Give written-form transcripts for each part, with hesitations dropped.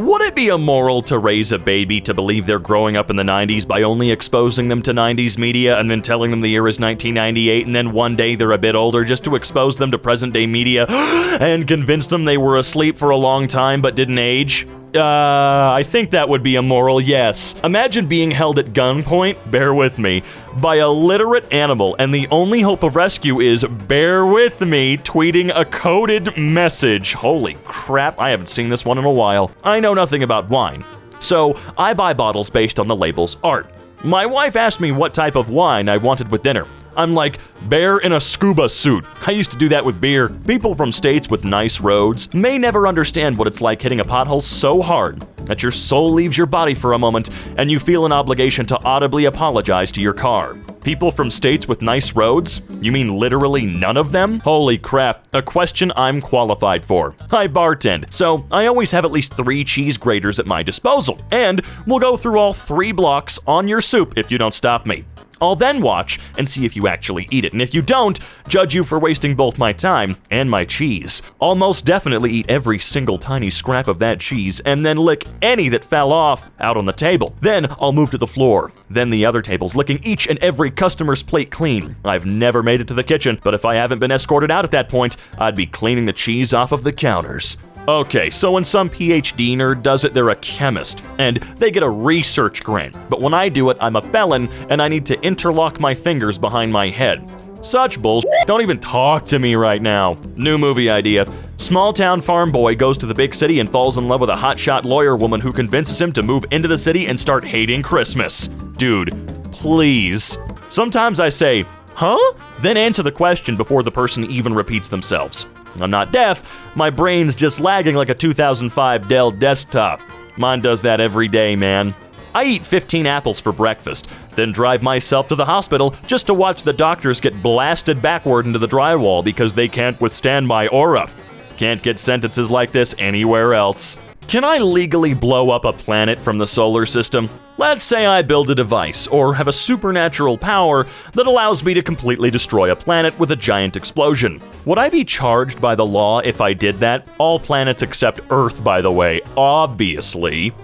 Would it be immoral to raise a baby to believe they're growing up in the 90s by only exposing them to 90s media and then telling them the year is 1998 and then one day they're a bit older just to expose them to present day media and convince them they were asleep for a long time but didn't age? I think that would be immoral, yes. Imagine being held at gunpoint, bear with me, by a literate animal, and the only hope of rescue is, bear with me, tweeting a coded message. Holy crap, I haven't seen this one in a while. I know nothing about wine, so I buy bottles based on the label's art. My wife asked me what type of wine I wanted with dinner. I'm like, bear in a scuba suit. I used to do that with beer. People from states with nice roads may never understand what it's like hitting a pothole so hard that your soul leaves your body for a moment and you feel an obligation to audibly apologize to your car. People from states with nice roads? You mean literally none of them? Holy crap, a question I'm qualified for. I bartend, so I always have at least 3 cheese graters at my disposal, and we'll go through all 3 blocks on your soup if you don't stop me. I'll then watch and see if you actually eat it, and if you don't, judge you for wasting both my time and my cheese. I'll most definitely eat every single tiny scrap of that cheese and then lick any that fell off out on the table. Then I'll move to the floor, then the other tables, licking each and every customer's plate clean. I've never made it to the kitchen, but if I haven't been escorted out at that point, I'd be cleaning the cheese off of the counters. Okay, so when some PhD nerd does it, they're a chemist, and they get a research grant. But when I do it, I'm a felon, and I need to interlock my fingers behind my head. Such bullshit. Don't even talk to me right now. New movie idea. Small town farm boy goes to the big city and falls in love with a hotshot lawyer woman who convinces him to move into the city and start hating Christmas. Dude, please. Sometimes I say, huh? Then answer the question before the person even repeats themselves. I'm not deaf, my brain's just lagging like a 2005 Dell desktop. Mine does that every day, man. I eat 15 apples for breakfast, then drive myself to the hospital just to watch the doctors get blasted backward into the drywall because they can't withstand my aura. Can't get sentences like this anywhere else. Can I legally blow up a planet from the solar system? Let's say I build a device or have a supernatural power that allows me to completely destroy a planet with a giant explosion. Would I be charged by the law if I did that? All planets except Earth, by the way, obviously.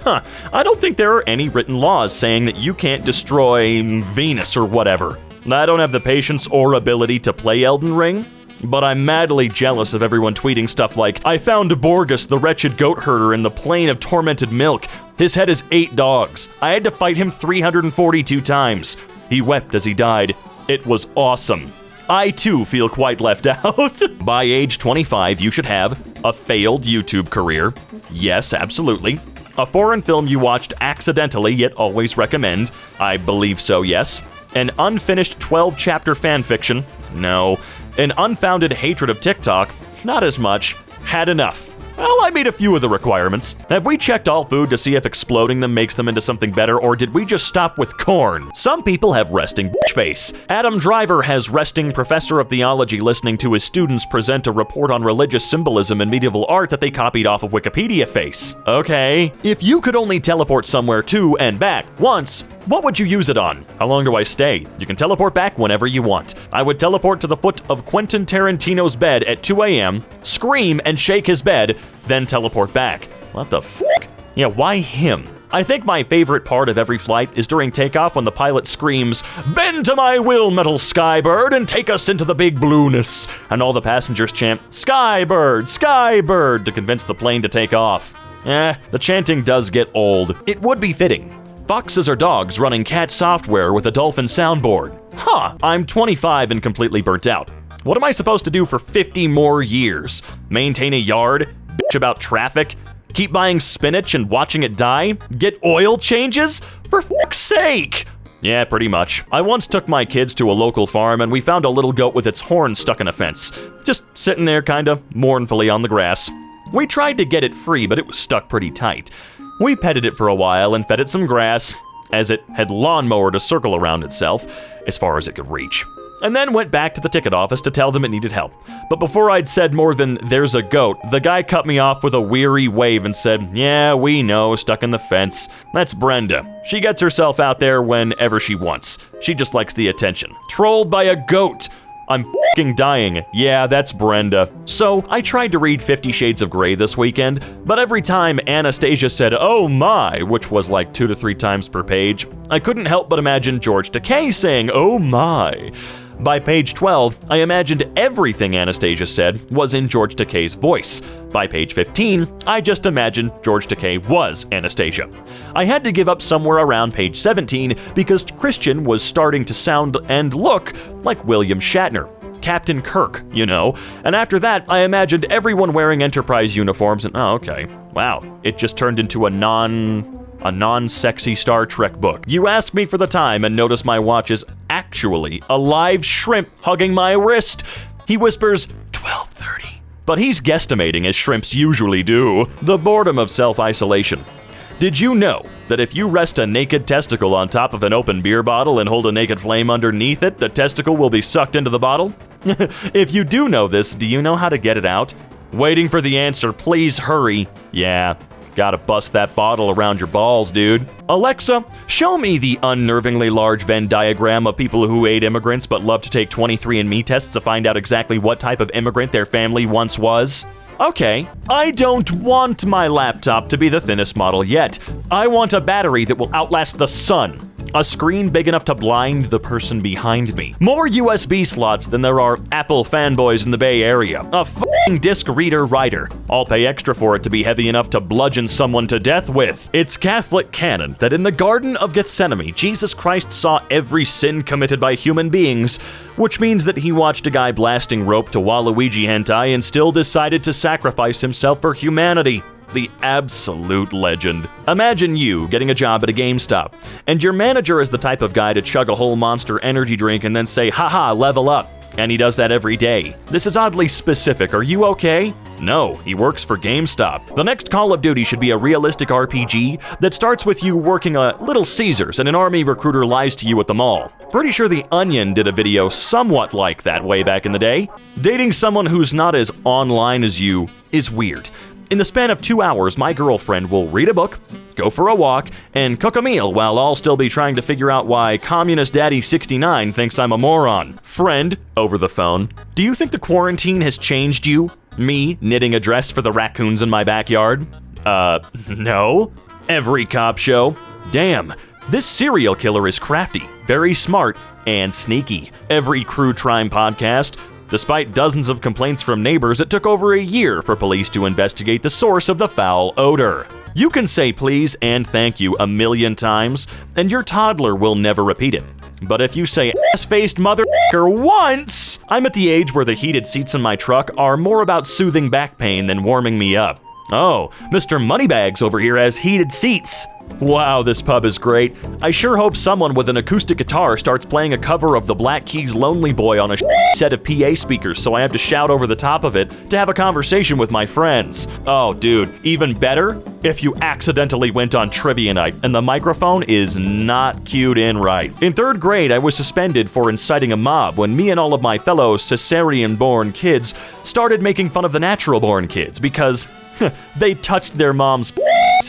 I don't think there are any written laws saying that you can't destroy Venus or whatever. I don't have the patience or ability to play Elden Ring, but I'm madly jealous of everyone tweeting stuff like, I found Borgus, the wretched goat herder, in the plain of tormented milk. His head is 8 dogs. I had to fight him 342 times. He wept as he died. It was awesome. I too feel quite left out. By age 25, you should have a failed YouTube career. Yes, absolutely. A foreign film you watched accidentally yet always recommend. I believe so, yes. An unfinished 12-chapter fanfiction. No. An unfounded hatred of TikTok. Not as much. Had enough. Well, I meet a few of the requirements. Have we checked all food to see if exploding them makes them into something better, or did we just stop with corn? Some people have resting bitch face. Adam Driver has resting professor of theology listening to his students present a report on religious symbolism in medieval art that they copied off of Wikipedia face. Okay. If you could only teleport somewhere to and back once, what would you use it on? How long do I stay? You can teleport back whenever you want. I would teleport to the foot of Quentin Tarantino's bed at 2 a.m., scream and shake his bed, then teleport back. What the fuck? Yeah, why him? I think my favorite part of every flight is during takeoff when the pilot screams, "Bend to my will, metal skybird, and take us into the big blueness," and all the passengers chant, "Skybird, skybird," to convince the plane to take off. The chanting does get old. It would be fitting. Foxes are dogs running cat software with a dolphin soundboard. I'm 25 and completely burnt out. What am I supposed to do for 50 more years? Maintain a yard? Bitch about traffic? Keep buying spinach and watching it die? Get oil changes? For fuck's sake! Yeah, pretty much. I once took my kids to a local farm and we found a little goat with its horn stuck in a fence. Just sitting there kinda mournfully on the grass. We tried to get it free, but it was stuck pretty tight. We petted it for a while and fed it some grass, as it had lawnmowered a circle around itself, as far as it could reach. And then went back to the ticket office to tell them it needed help. But before I'd said more than "there's a goat," the guy cut me off with a weary wave and said, "Yeah, we know, stuck in the fence. That's Brenda. She gets herself out there whenever she wants. She just likes the attention. Trolled by a goat. I'm f***ing dying. Yeah, that's Brenda. So, I tried to read 50 Shades of Grey this weekend, but every time Anastasia said, "Oh my," which was like 2 to 3 times per page, I couldn't help but imagine George Takei saying, "Oh my." By page 12, I imagined everything Anastasia said was in George Takei's voice. By page 15, I just imagined George Takei was Anastasia. I had to give up somewhere around page 17 because Christian was starting to sound and look like William Shatner. Captain Kirk, you know. And after that, I imagined everyone wearing Enterprise uniforms and, oh, okay. Wow, it just turned into a non-sexy Star Trek book. You ask me for the time and notice my watch is actually a live shrimp hugging my wrist. He whispers, 12:30. But he's guesstimating as shrimps usually do. The boredom of self-isolation. Did you know that if you rest a naked testicle on top of an open beer bottle and hold a naked flame underneath it, the testicle will be sucked into the bottle? If you do know this, do you know how to get it out? Waiting for the answer, please hurry. Yeah. Gotta bust that bottle around your balls, dude. Alexa, show me the unnervingly large Venn diagram of people who ate immigrants but love to take 23andMe tests to find out exactly what type of immigrant their family once was. Okay, I don't want my laptop to be the thinnest model yet. I want a battery that will outlast the sun. A screen big enough to blind the person behind me. More USB slots than there are Apple fanboys in the Bay Area. A f***ing disc reader writer. I'll pay extra for it to be heavy enough to bludgeon someone to death with. It's Catholic canon that in the Garden of Gethsemane, Jesus Christ saw every sin committed by human beings, which means that he watched a guy blasting rope to Waluigi hentai and still decided to sacrifice himself for humanity. The absolute legend. Imagine you getting a job at a GameStop, and your manager is the type of guy to chug a whole Monster energy drink and then say, "Haha, level up." And he does that every day. This is oddly specific. Are you okay? No, he works for GameStop. The next Call of Duty should be a realistic RPG that starts with you working a Little Caesars and an army recruiter lies to you at the mall. Pretty sure The Onion did a video somewhat like that way back in the day. Dating someone who's not as online as you is weird. In the span of 2 hours, my girlfriend will read a book, go for a walk, and cook a meal while I'll still be trying to figure out why Communist Daddy 69 thinks I'm a moron. Friend, over the phone, do you think the quarantine has changed you? Me knitting a dress for the raccoons in my backyard? No. Every cop show? Damn, this serial killer is crafty, very smart, and sneaky. Every True Crime podcast. Despite dozens of complaints from neighbors, it took over a year for police to investigate the source of the foul odor. You can say please and thank you 1,000,000 times, and your toddler will never repeat it. But if you say ass-faced motherfucker once, I'm at the age where the heated seats in my truck are more about soothing back pain than warming me up. Oh, Mr. Moneybags over here has heated seats. Wow, this pub is great. I sure hope someone with an acoustic guitar starts playing a cover of the Black Keys' Lonely Boy on a set of PA speakers so I have to shout over the top of it to have a conversation with my friends. Oh, dude, even better if you accidentally went on trivia night and the microphone is not cued in right. In 3rd grade, I was suspended for inciting a mob when me and all of my fellow cesarean-born kids started making fun of the natural-born kids because they touched their mom's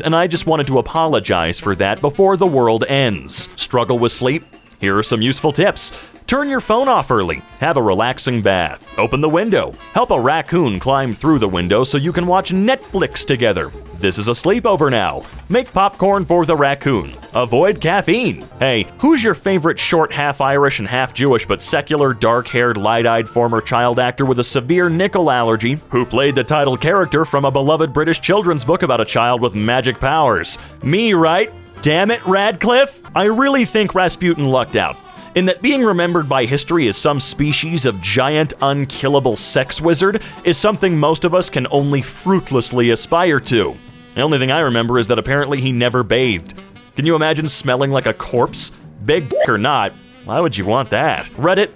and I just wanted to apologize for that before the world ends. Struggle with sleep? Here are some useful tips. Turn your phone off early. Have a relaxing bath. Open the window. Help a raccoon climb through the window so you can watch Netflix together. This is a sleepover now. Make popcorn for the raccoon. Avoid caffeine. Hey, who's your favorite short, half Irish and half Jewish but secular, dark-haired, light-eyed former child actor with a severe nickel allergy who played the title character from a beloved British children's book about a child with magic powers? Me, right? Damn it, Radcliffe! I really think Rasputin lucked out, in that being remembered by history as some species of giant, unkillable sex wizard is something most of us can only fruitlessly aspire to. The only thing I remember is that apparently he never bathed. Can you imagine smelling like a corpse? Big dick or not, why would you want that? Reddit,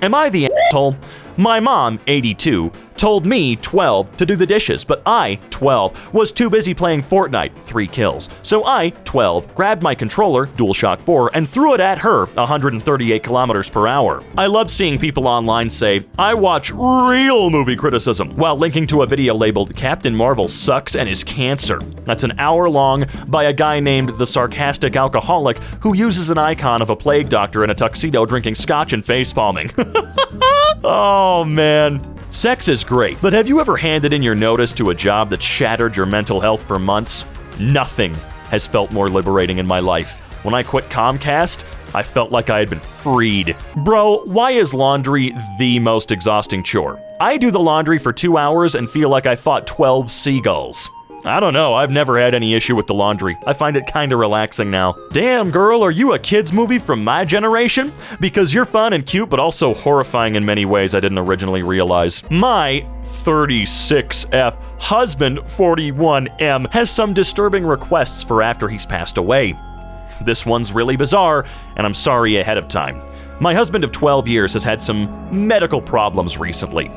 am I the asshole? My mom, 82, told me, 12, to do the dishes, but I, 12, was too busy playing Fortnite, 3 kills. So I, 12, grabbed my controller, DualShock 4, and threw it at her, 138 kilometers per hour. I love seeing people online say, I watch real movie criticism, while linking to a video labeled Captain Marvel sucks and is cancer. That's an hour long by a guy named The Sarcastic Alcoholic who uses an icon of a plague doctor in a tuxedo drinking scotch and facepalming. Oh, man. Sex is great, but have you ever handed in your notice to a job that shattered your mental health for months? Nothing has felt more liberating in my life. When I quit Comcast, I felt like I had been freed. Bro, why is laundry the most exhausting chore? I do the laundry for 2 hours and feel like I fought 12 seagulls. I don't know, I've never had any issue with the laundry. I find it kinda relaxing now. Damn, girl, are you a kid's movie from my generation? Because you're fun and cute, but also horrifying in many ways I didn't originally realize. My 36F husband, 41M, has some disturbing requests for after he's passed away. This one's really bizarre, and I'm sorry ahead of time. My husband of 12 years has had some medical problems recently.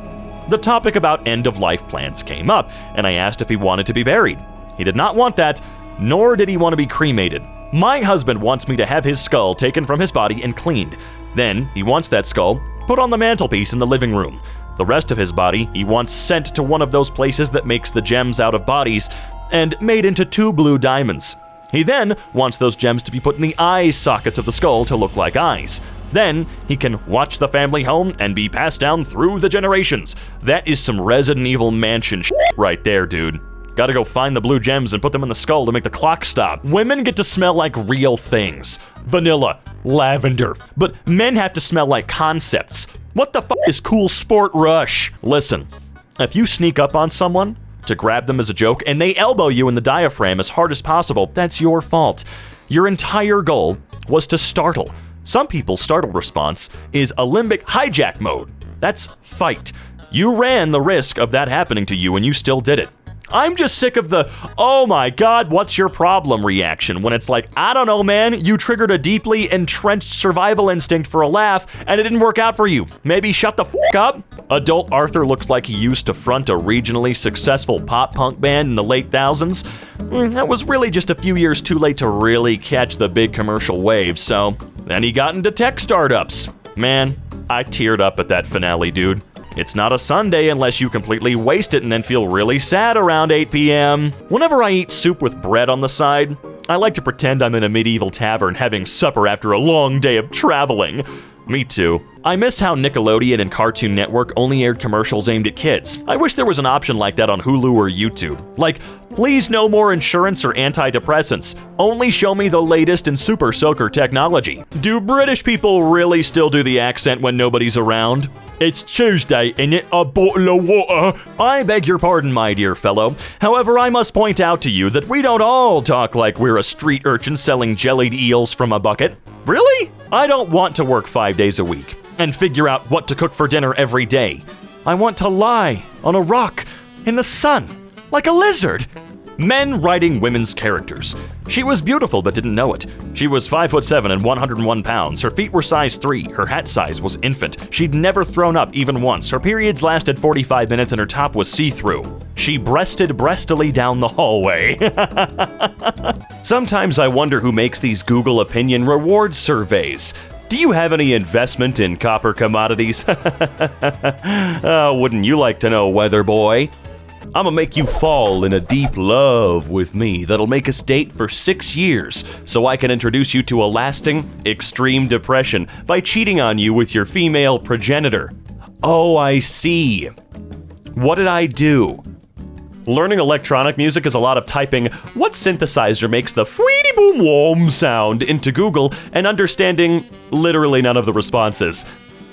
The topic about end-of-life plans came up, and I asked if he wanted to be buried. He did not want that, nor did he want to be cremated. My husband wants me to have his skull taken from his body and cleaned. Then, he wants that skull put on the mantelpiece in the living room. The rest of his body he wants sent to one of those places that makes the gems out of bodies and made into 2 blue diamonds. He then wants those gems to be put in the eye sockets of the skull to look like eyes. Then, he can watch the family home and be passed down through the generations. That is some Resident Evil Mansion shit right there, dude. Gotta go find the blue gems and put them in the skull to make the clock stop. Women get to smell like real things. Vanilla, lavender. But men have to smell like concepts. What the fuck is Cool Sport Rush? Listen, if you sneak up on someone to grab them as a joke and they elbow you in the diaphragm as hard as possible, that's your fault. Your entire goal was to startle. Some people's startle response is a limbic hijack mode. That's fight. You ran the risk of that happening to you and you still did it. I'm just sick of the, oh my god, what's your problem reaction when it's like, I don't know, man, you triggered a deeply entrenched survival instinct for a laugh and it didn't work out for you. Maybe shut the fuck up. Adult Arthur looks like he used to front a regionally successful pop punk band in the late thousands. That was really just a few years too late to really catch the big commercial wave, so then he got into tech startups. Man, I teared up at that finale, dude. It's not a Sunday unless you completely waste it and then feel really sad around 8 p.m. Whenever I eat soup with bread on the side, I like to pretend I'm in a medieval tavern having supper after a long day of traveling. Me too. I miss how Nickelodeon and Cartoon Network only aired commercials aimed at kids. I wish there was an option like that on Hulu or YouTube. Like, please no more insurance or antidepressants. Only show me the latest in super soaker technology. Do British people really still do the accent when nobody's around? It's Tuesday, innit? A bottle of water. I beg your pardon, my dear fellow. However, I must point out to you that we don't all talk like we're a street urchin selling jellied eels from a bucket. Really? I don't want to work 5 days a week and figure out what to cook for dinner every day. I want to lie on a rock in the sun like a lizard. Men writing women's characters. She was beautiful but didn't know it. She was 5'7" and 101 pounds. Her feet were size 3. Her hat size was infant. She'd never thrown up even once. Her periods lasted 45 minutes and her top was see-through. She breasted breastily down the hallway. Sometimes I wonder who makes these Google opinion reward surveys. Do you have any investment in copper commodities? Wouldn't you like to know, weather boy? I'ma make you fall in a deep love with me that'll make us date for 6 years so I can introduce you to a lasting, extreme depression by cheating on you with your female progenitor. Oh, I see. What did I do? Learning electronic music is a lot of typing what synthesizer makes the fweety boom wom sound into Google and understanding literally none of the responses.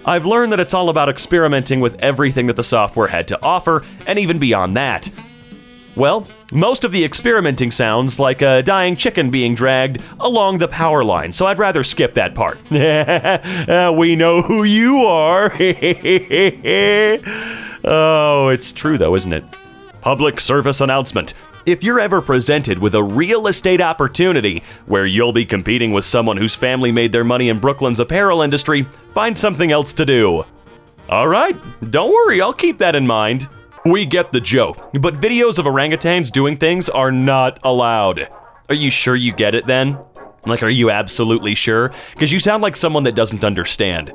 I've learned that it's all about experimenting with everything that the software had to offer, and even beyond that. Well, most of the experimenting sounds like a dying chicken being dragged along the power line, so I'd rather skip that part. We know who you are. Oh, it's true though, isn't it? Public service announcement. If you're ever presented with a real estate opportunity where you'll be competing with someone whose family made their money in Brooklyn's apparel industry, find something else to do. All right, don't worry, I'll keep that in mind. We get the joke, but videos of orangutans doing things are not allowed. Are you sure you get it then? Like, are you absolutely sure? Because you sound like someone that doesn't understand.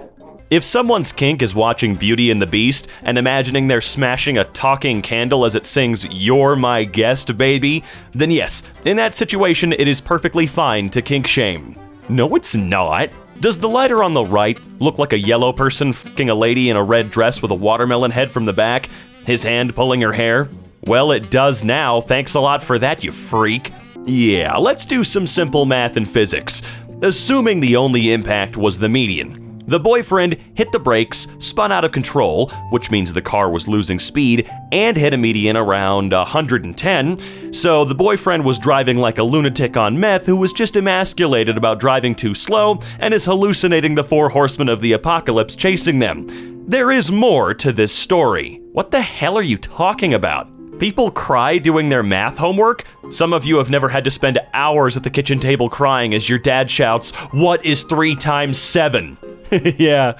If someone's kink is watching Beauty and the Beast and imagining they're smashing a talking candle as it sings "You're my guest, baby," then yes, in that situation it is perfectly fine to kink shame. No, it's not. Does the lighter on the right look like a yellow person f***ing a lady in a red dress with a watermelon head from the back, his hand pulling her hair? Well, it does now. Thanks a lot for that, you freak. Yeah, let's do some simple math and physics. Assuming the only impact was the median. The boyfriend hit the brakes, spun out of control, which means the car was losing speed, and hit a median around 110, so the boyfriend was driving like a lunatic on meth who was just emasculated about driving too slow and is hallucinating the 4 horsemen of the apocalypse chasing them. There is more to this story. What the hell are you talking about? People cry doing their math homework? Some of you have never had to spend hours at the kitchen table crying as your dad shouts, "What is 3 times 7?" Yeah,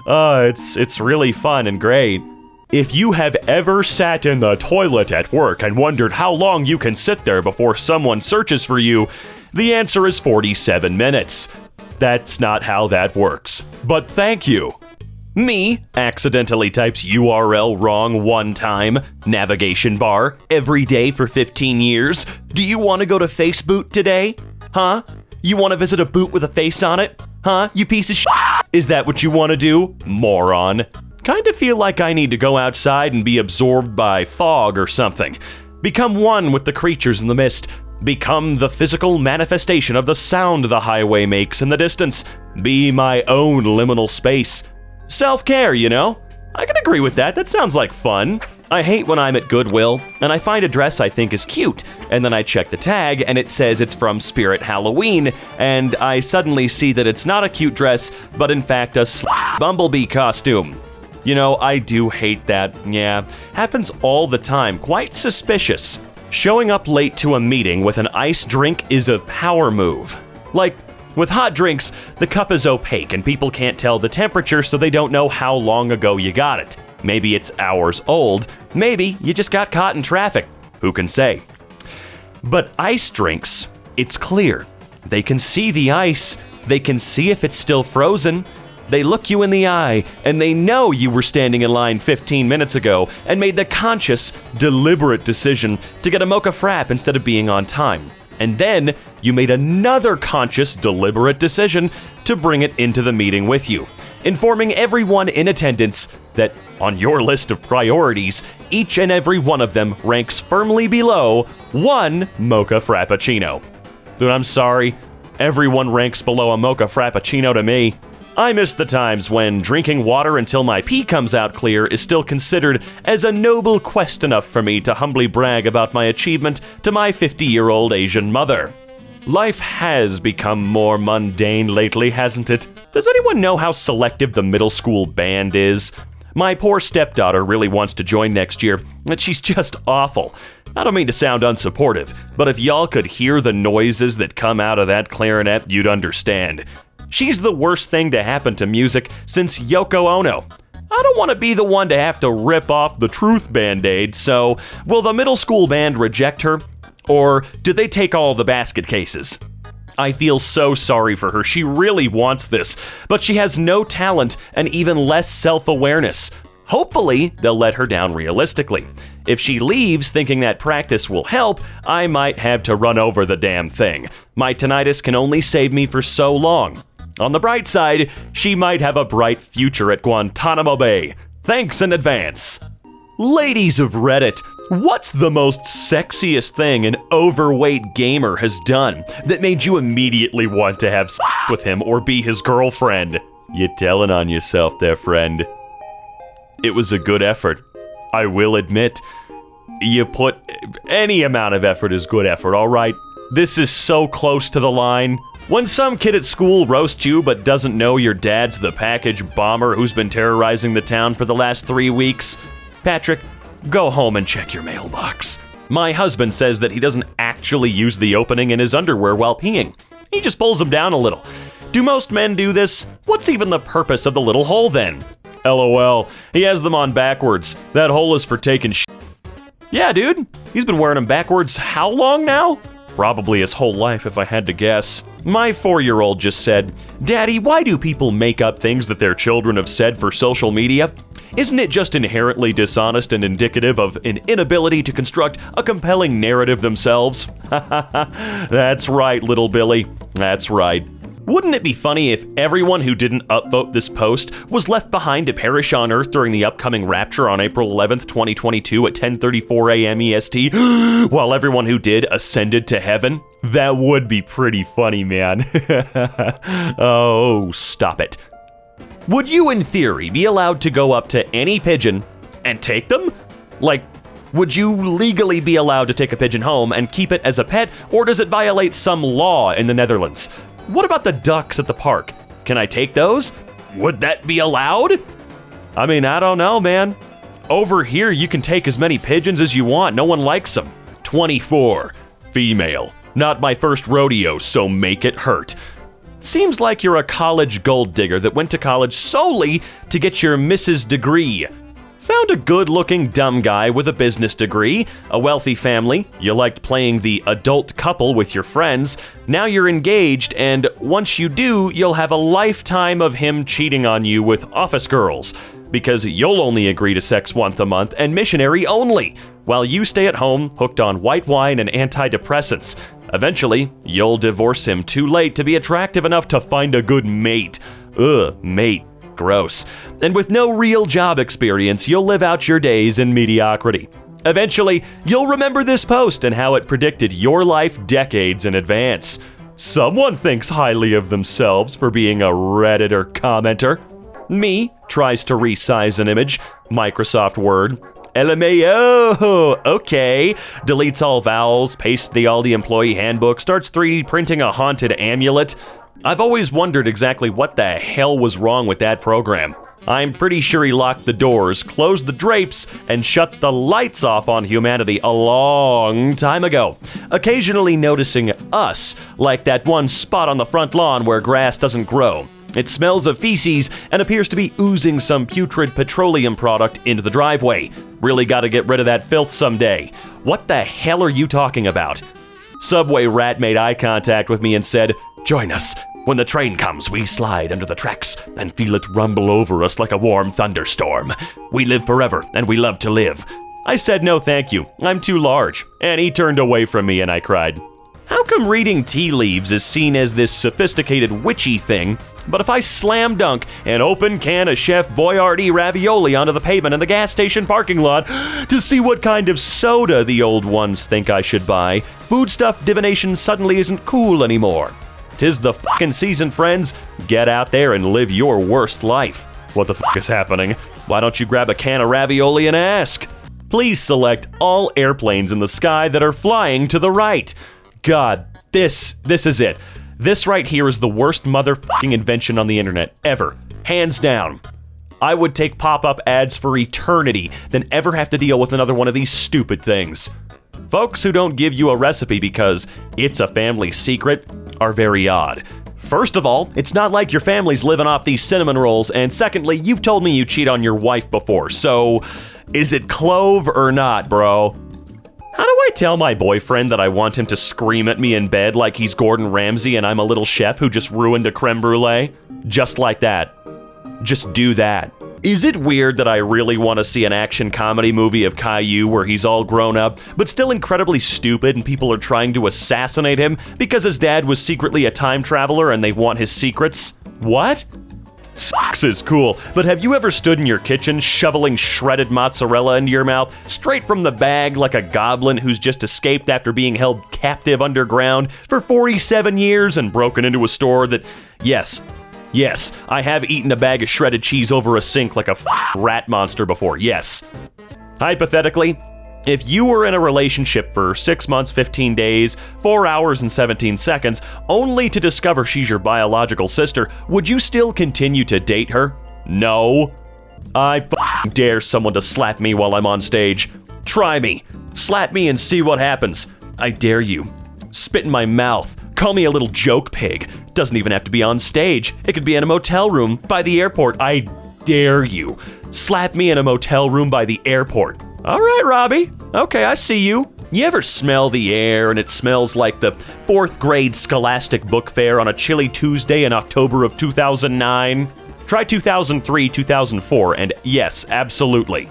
it's really fun and great. If you have ever sat in the toilet at work and wondered how long you can sit there before someone searches for you, the answer is 47 minutes. That's not how that works. But thank you. Me accidentally types URL wrong 1 time, navigation bar, every day for 15 years. Do you want to go to Facebook today? Huh? You want to visit a boot with a face on it? Huh, you piece of shit? Is that what you want to do, moron? Kinda feel like I need to go outside and be absorbed by fog or something. Become one with the creatures in the mist. Become the physical manifestation of the sound the highway makes in the distance. Be my own liminal space. Self-care, you know? I can agree with that. That sounds like fun. I hate when I'm at Goodwill and I find a dress I think is cute, and then I check the tag and it says it's from Spirit Halloween, and I suddenly see that it's not a cute dress, but in fact a bumblebee costume. You know, I do hate that. Yeah, happens all the time. Quite suspicious. Showing up late to a meeting with an iced drink is a power move. Like, with hot drinks, the cup is opaque and people can't tell the temperature, so they don't know how long ago you got it. Maybe it's hours old. Maybe you just got caught in traffic. Who can say? But ice drinks, it's clear. They can see the ice. They can see if it's still frozen. They look you in the eye, and they know you were standing in line 15 minutes ago and made the conscious, deliberate decision to get a mocha frap instead of being on time. And then you made another conscious, deliberate decision to bring it into the meeting with you, informing everyone in attendance that on your list of priorities, each and every one of them ranks firmly below 1 mocha frappuccino. Dude, I'm sorry, everyone ranks below a mocha frappuccino to me. I miss the times when drinking water until my pee comes out clear is still considered as a noble quest enough for me to humbly brag about my achievement to my 50-year-old Asian mother. Life has become more mundane lately, hasn't it? Does anyone know how selective the middle school band is? My poor stepdaughter really wants to join next year, but she's just awful. I don't mean to sound unsupportive, but if y'all could hear the noises that come out of that clarinet, you'd understand. She's the worst thing to happen to music since Yoko Ono. I don't want to be the one to have to rip off the truth band-aid, so will the middle school band reject her? Or do they take all the basket cases? I feel so sorry for her. She really wants this, but she has no talent and even less self-awareness. Hopefully, they'll let her down realistically. If she leaves thinking that practice will help, I might have to run over the damn thing. My tinnitus can only save me for so long. On the bright side, she might have a bright future at Guantanamo Bay. Thanks in advance. Ladies of Reddit, what's the most sexiest thing an overweight gamer has done that made you immediately want to have sex with him or be his girlfriend? You telling on yourself there, friend. It was a good effort. I will admit, you put any amount of effort is good effort, all right? This is so close to the line. When some kid at school roasts you but doesn't know your dad's the package bomber who's been terrorizing the town for the last 3 weeks, Patrick, go home and check your mailbox. My husband says that he doesn't actually use the opening in his underwear while peeing. He just pulls them down a little. Do most men do this? What's even the purpose of the little hole then? LOL, he has them on backwards. That hole is for taking shit. Yeah, dude, he's been wearing them backwards how long now? Probably his whole life if I had to guess. My 4-year-old just said, "Daddy, why do people make up things that their children have said for social media? Isn't it just inherently dishonest and indicative of an inability to construct a compelling narrative themselves?" That's right, little Billy. That's right. Wouldn't it be funny if everyone who didn't upvote this post was left behind to perish on Earth during the upcoming rapture on April 11th, 2022 at 10:34 a.m. EST, while everyone who did ascended to heaven? That would be pretty funny, man. Oh, stop it. Would you, in theory, be allowed to go up to any pigeon and take them? Like, would you legally be allowed to take a pigeon home and keep it as a pet, or does it violate some law in the Netherlands? What about the ducks at the park? Can I take those? Would that be allowed? I mean, I don't know, man. Over here, you can take as many pigeons as you want. No one likes them. 24. Female. Not my first rodeo, so make it hurt. Seems like you're a college gold digger that went to college solely to get your Mrs. degree. Found a good-looking dumb guy with a business degree, a wealthy family, you liked playing the adult couple with your friends, now you're engaged, and once you do, you'll have a lifetime of him cheating on you with office girls, because you'll only agree to sex once a month and missionary only, while you stay at home hooked on white wine and antidepressants. Eventually, you'll divorce him too late to be attractive enough to find a good mate. Ugh, mate. Gross. And with no real job experience, you'll live out your days in mediocrity. Eventually, you'll remember this post and how it predicted your life decades in advance. Someone thinks highly of themselves for being a Redditor commenter. Me tries to resize an image. Microsoft Word. LMAO, okay. Deletes all vowels, pastes the Aldi employee handbook, starts 3D printing a haunted amulet. I've always wondered exactly what the hell was wrong with that program. I'm pretty sure he locked the doors, closed the drapes, and shut the lights off on humanity a long time ago. Occasionally noticing us, like that one spot on the front lawn where grass doesn't grow. It smells of feces and appears to be oozing some putrid petroleum product into the driveway. Really gotta get rid of that filth someday. What the hell are you talking about? Subway rat made eye contact with me and said, "Join us. When the train comes, we slide under the tracks and feel it rumble over us like a warm thunderstorm. We live forever, and we love to live." I said no thank you, I'm too large, and he turned away from me and I cried. How come reading tea leaves is seen as this sophisticated witchy thing, but if I slam dunk an open can of Chef Boyardee ravioli onto the pavement in the gas station parking lot to see what kind of soda the old ones think I should buy, foodstuff divination suddenly isn't cool anymore? 'Tis the fucking season, friends. Get out there and live your worst life. What the fuck is happening? Why don't you grab a can of ravioli and ask? Please select all airplanes in the sky that are flying to the right. God, this is it. This right here is the worst motherfucking invention on the internet ever. Hands down. I would take pop-up ads for eternity than ever have to deal with another one of these stupid things. Folks who don't give you a recipe because it's a family secret are very odd. First of all, it's not like your family's living off these cinnamon rolls, and secondly, you've told me you cheat on your wife before, so is it clove or not, bro? How do I tell my boyfriend that I want him to scream at me in bed like he's Gordon Ramsay and I'm a little chef who just ruined a creme brulee? Just like that. Just do that. Is it weird that I really want to see an action comedy movie of Caillou where he's all grown up, but still incredibly stupid and people are trying to assassinate him because his dad was secretly a time traveler and they want his secrets? What? Sucks is cool, but have you ever stood in your kitchen shoveling shredded mozzarella into your mouth straight from the bag like a goblin who's just escaped after being held captive underground for 47 years and broken into a store that, Yes, I have eaten a bag of shredded cheese over a sink like a rat monster before, yes. Hypothetically, if you were in a relationship for 6 months, 15 days, 4 hours and 17 seconds, only to discover she's your biological sister, would you still continue to date her? No. I dare someone to slap me while I'm on stage. Try me. Slap me and see what happens. I dare you. Spit in my mouth. Call me a little joke pig. Doesn't even have to be on stage. It could be in a motel room by the airport. I dare you. Slap me in a motel room by the airport. All right, Robbie. Okay, I see you. You ever smell the air and it smells like the 4th grade Scholastic Book Fair on a chilly Tuesday in October of 2009? Try 2003, 2004, and yes, absolutely.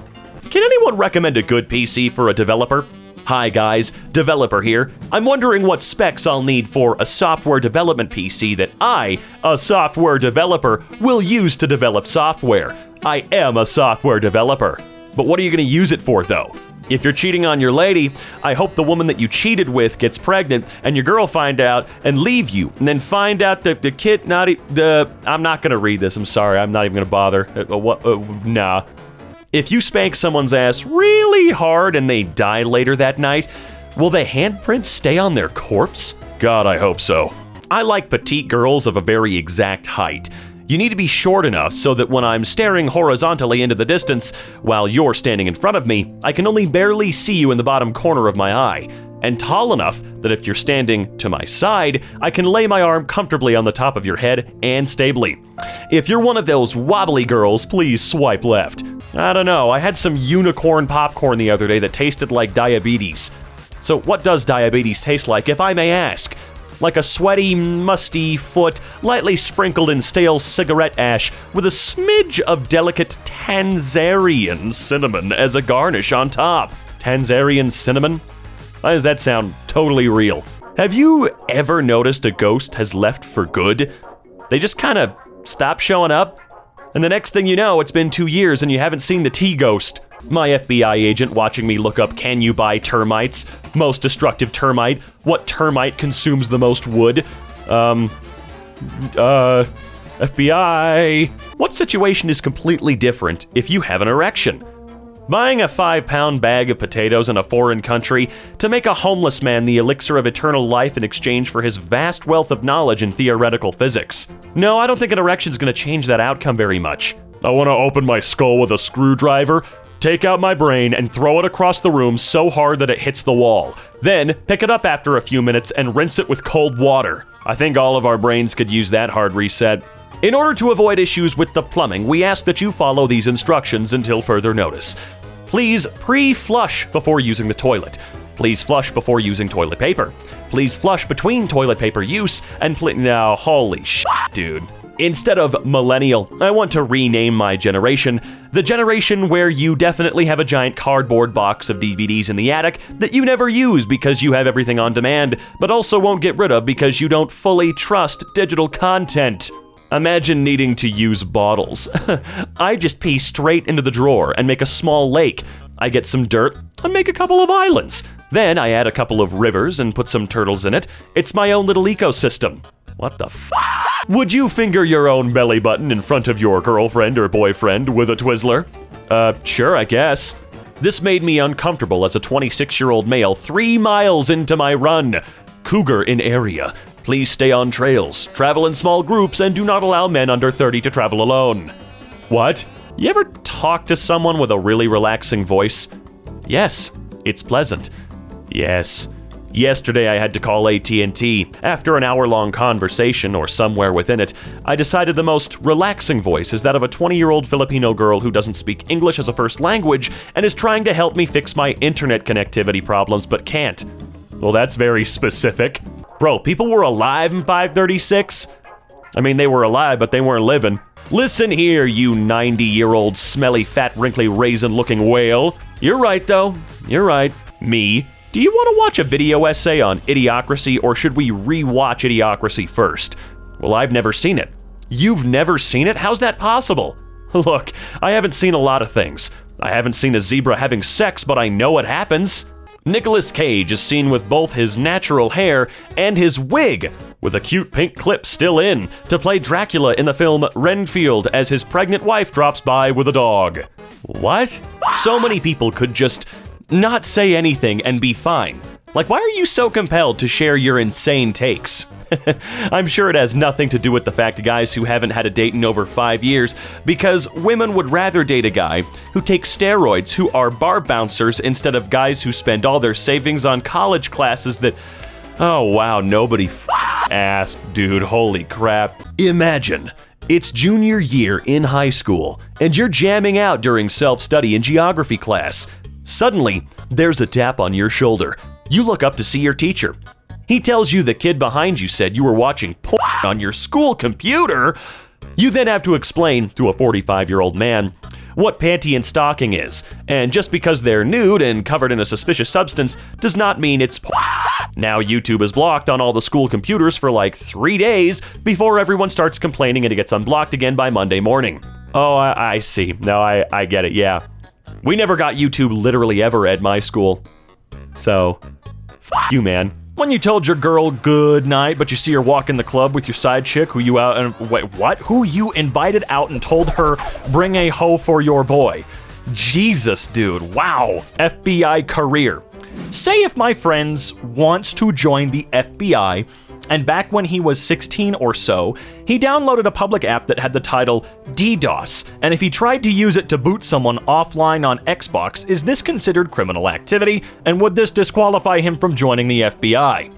Can anyone recommend a good PC for a developer? Hi guys, developer here. I'm wondering what specs I'll need for a software development PC that I, a software developer, will use to develop software. I am a software developer. But what are you going to use it for though? If you're cheating on your lady, I hope the woman that you cheated with gets pregnant and your girl find out and leave you, and then find out that the kid I'm not gonna read this, I'm sorry, I'm not even gonna bother. Nah. If you spank someone's ass really hard and they die later that night, will the handprints stay on their corpse? God, I hope so. I like petite girls of a very exact height. You need to be short enough so that when I'm staring horizontally into the distance while you're standing in front of me, I can only barely see you in the bottom corner of my eye. And tall enough that if you're standing to my side, I can lay my arm comfortably on the top of your head and stably. If you're one of those wobbly girls, please swipe left. I don't know, I had some unicorn popcorn the other day that tasted like diabetes. So what does diabetes taste like, if I may ask? Like a sweaty, musty foot, lightly sprinkled in stale cigarette ash, with a smidge of delicate Tanzarian cinnamon as a garnish on top. Tanzarian cinnamon? Why does that sound totally real? Have you ever noticed a ghost has left for good? They just kind of stop showing up, and the next thing you know, it's been 2 years and you haven't seen the T-ghost. My FBI agent watching me look up, can you buy termites? Most destructive termite. What termite consumes the most wood? FBI. What situation is completely different if you have an erection? Buying a 5-pound bag of potatoes in a foreign country to make a homeless man the elixir of eternal life in exchange for his vast wealth of knowledge in theoretical physics. No, I don't think an erection's gonna change that outcome very much. I wanna open my skull with a screwdriver, take out my brain, and throw it across the room so hard that it hits the wall. Then, pick it up after a few minutes and rinse it with cold water. I think all of our brains could use that hard reset. In order to avoid issues with the plumbing, we ask that you follow these instructions until further notice. Please pre-flush before using the toilet. Please flush before using toilet paper. Please flush between toilet paper use, and now, holy shit, dude. Instead of millennial, I want to rename my generation, the generation where you definitely have a giant cardboard box of DVDs in the attic that you never use because you have everything on demand, but also won't get rid of because you don't fully trust digital content. Imagine needing to use bottles. I just pee straight into the drawer and make a small lake. I get some dirt and make a couple of islands. Then I add a couple of rivers and put some turtles in it. It's my own little ecosystem. What the f***? Would you finger your own belly button in front of your girlfriend or boyfriend with a Twizzler? Sure, I guess. This made me uncomfortable as a 26-year-old male 3 miles into my run. Cougar in area. Please stay on trails, travel in small groups, and do not allow men under 30 to travel alone. What? You ever talk to someone with a really relaxing voice? Yes, it's pleasant. Yes. Yesterday I had to call AT&T. After an hour-long conversation, or somewhere within it, I decided the most relaxing voice is that of a 20-year-old Filipino girl who doesn't speak English as a first language and is trying to help me fix my internet connectivity problems but can't. Well, that's very specific. Bro, people were alive in 536? I mean, they were alive, but they weren't living. Listen here, you 90-year-old smelly, fat, wrinkly, raisin-looking whale. You're right, though. You're right. Me. Do you want to watch a video essay on Idiocracy, or should we re-watch Idiocracy first? Well, I've never seen it. You've never seen it? How's that possible? Look, I haven't seen a lot of things. I haven't seen a zebra having sex, but I know it happens. Nicolas Cage is seen with both his natural hair and his wig, with a cute pink clip still in, to play Dracula in the film Renfield as his pregnant wife drops by with a dog. What? So many people could just not say anything and be fine. Like, why are you so compelled to share your insane takes? I'm sure it has nothing to do with the fact guys who haven't had a date in over 5 years, because women would rather date a guy who takes steroids who are bar bouncers instead of guys who spend all their savings on college classes that, oh wow, nobody asked, dude, holy crap. Imagine, it's junior year in high school, and you're jamming out during self-study in geography class. Suddenly, there's a tap on your shoulder. You look up to see your teacher. He tells you the kid behind you said you were watching porn on your school computer. You then have to explain to a 45-year-old man, what panty and stocking is. And just because they're nude and covered in a suspicious substance does not mean it's Now YouTube is blocked on all the school computers for like 3 days before everyone starts complaining and it gets unblocked again by Monday morning. Oh, I see. No, I get it, yeah. We never got YouTube literally ever at my school. So, you, man. When you told your girl good night, but you see her walk in the club with your side chick who you out and wait, what? Who you invited out and told her bring a hoe for your boy. Jesus, dude. Wow. FBI career. Say if my friends wants to join the FBI, and back when he was 16 or so, he downloaded a public app that had the title DDoS, and if he tried to use it to boot someone offline on Xbox, is this considered criminal activity, and would this disqualify him from joining the FBI?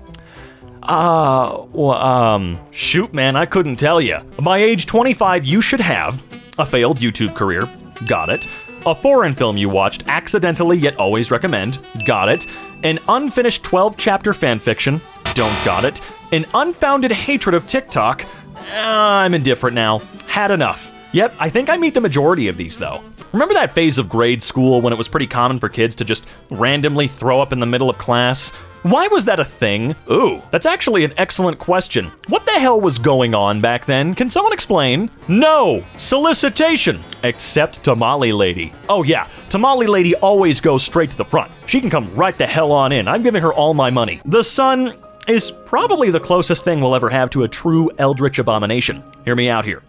Shoot, man, I couldn't tell you. By age 25, you should have a failed YouTube career. Got it. A foreign film you watched accidentally yet always recommend. Got it. An unfinished 12-chapter fanfiction. Don't got it. An unfounded hatred of TikTok. I'm indifferent now. Had enough. Yep, I think I meet the majority of these though. Remember that phase of grade school when it was pretty common for kids to just randomly throw up in the middle of class? Why was that a thing? Ooh, that's actually an excellent question. What the hell was going on back then? Can someone explain? No! Solicitation! Except Tamale Lady. Oh yeah, Tamale Lady always goes straight to the front. She can come right the hell on in. I'm giving her all my money. The Sun is probably the closest thing we'll ever have to a true eldritch abomination. Hear me out here.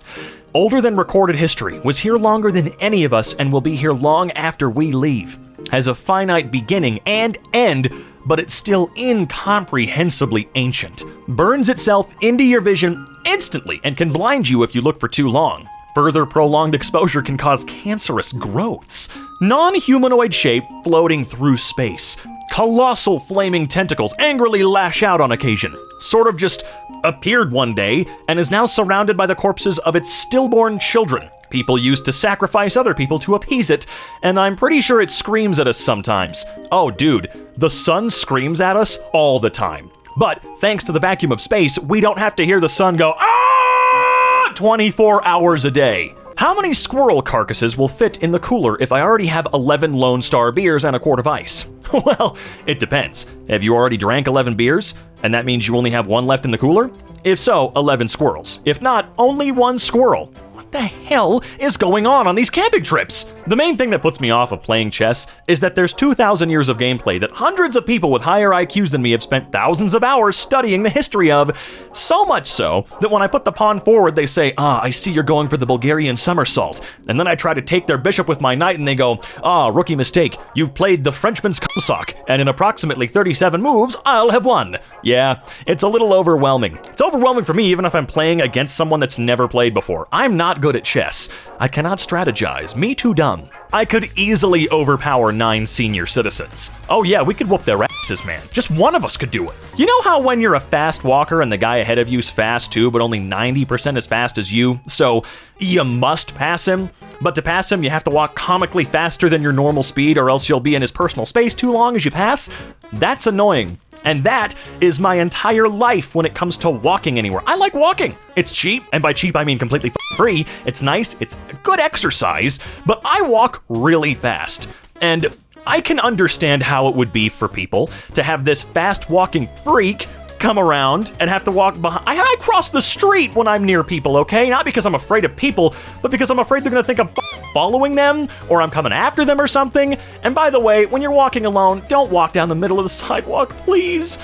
Older than recorded history, was here longer than any of us, and will be here long after we leave. Has a finite beginning and end, but it's still incomprehensibly ancient. Burns itself into your vision instantly and can blind you if you look for too long. Further prolonged exposure can cause cancerous growths. Non-humanoid shape floating through space. Colossal flaming tentacles angrily lash out on occasion. Sort of just appeared one day and is now surrounded by the corpses of its stillborn children. People used to sacrifice other people to appease it, and I'm pretty sure it screams at us sometimes. Oh dude, the sun screams at us all the time. But thanks to the vacuum of space, we don't have to hear the sun go, ah, 24 hours a day. How many squirrel carcasses will fit in the cooler if I already have 11 Lone Star beers and a quart of ice? Well, it depends. Have you already drank 11 beers? And that means you only have one left in the cooler? If so, 11 squirrels. If not, only one squirrel. What the hell is going on these camping trips? The main thing that puts me off of playing chess is that there's 2,000 years of gameplay that hundreds of people with higher IQs than me have spent thousands of hours studying the history of. So much so that when I put the pawn forward, they say, I see you're going for the Bulgarian somersault. And then I try to take their bishop with my knight and they go, rookie mistake, you've played the Frenchman's sock, and in approximately 37 moves, I'll have won. Yeah, it's a little overwhelming. It's overwhelming for me even if I'm playing against someone that's never played before. I'm not good at chess. I cannot strategize. Me too dumb. I could easily overpower 9 senior citizens. Oh yeah, we could whoop their asses, man. Just one of us could do it. You know how when you're a fast walker and the guy ahead of you's fast too, but only 90% as fast as you, so you must pass him? But to pass him, you have to walk comically faster than your normal speed or else you'll be in his personal space too long as you pass? That's annoying. And that is my entire life when it comes to walking anywhere. I like walking. It's cheap, and by cheap I mean completely free. It's nice, it's good exercise, but I walk really fast. And I can understand how it would be for people to have this fast walking freak come around and have to walk behind. I cross the street when I'm near people, okay? Not because I'm afraid of people, but because I'm afraid they're gonna think I'm following them or I'm coming after them or something. And by the way, when you're walking alone, don't walk down the middle of the sidewalk, please.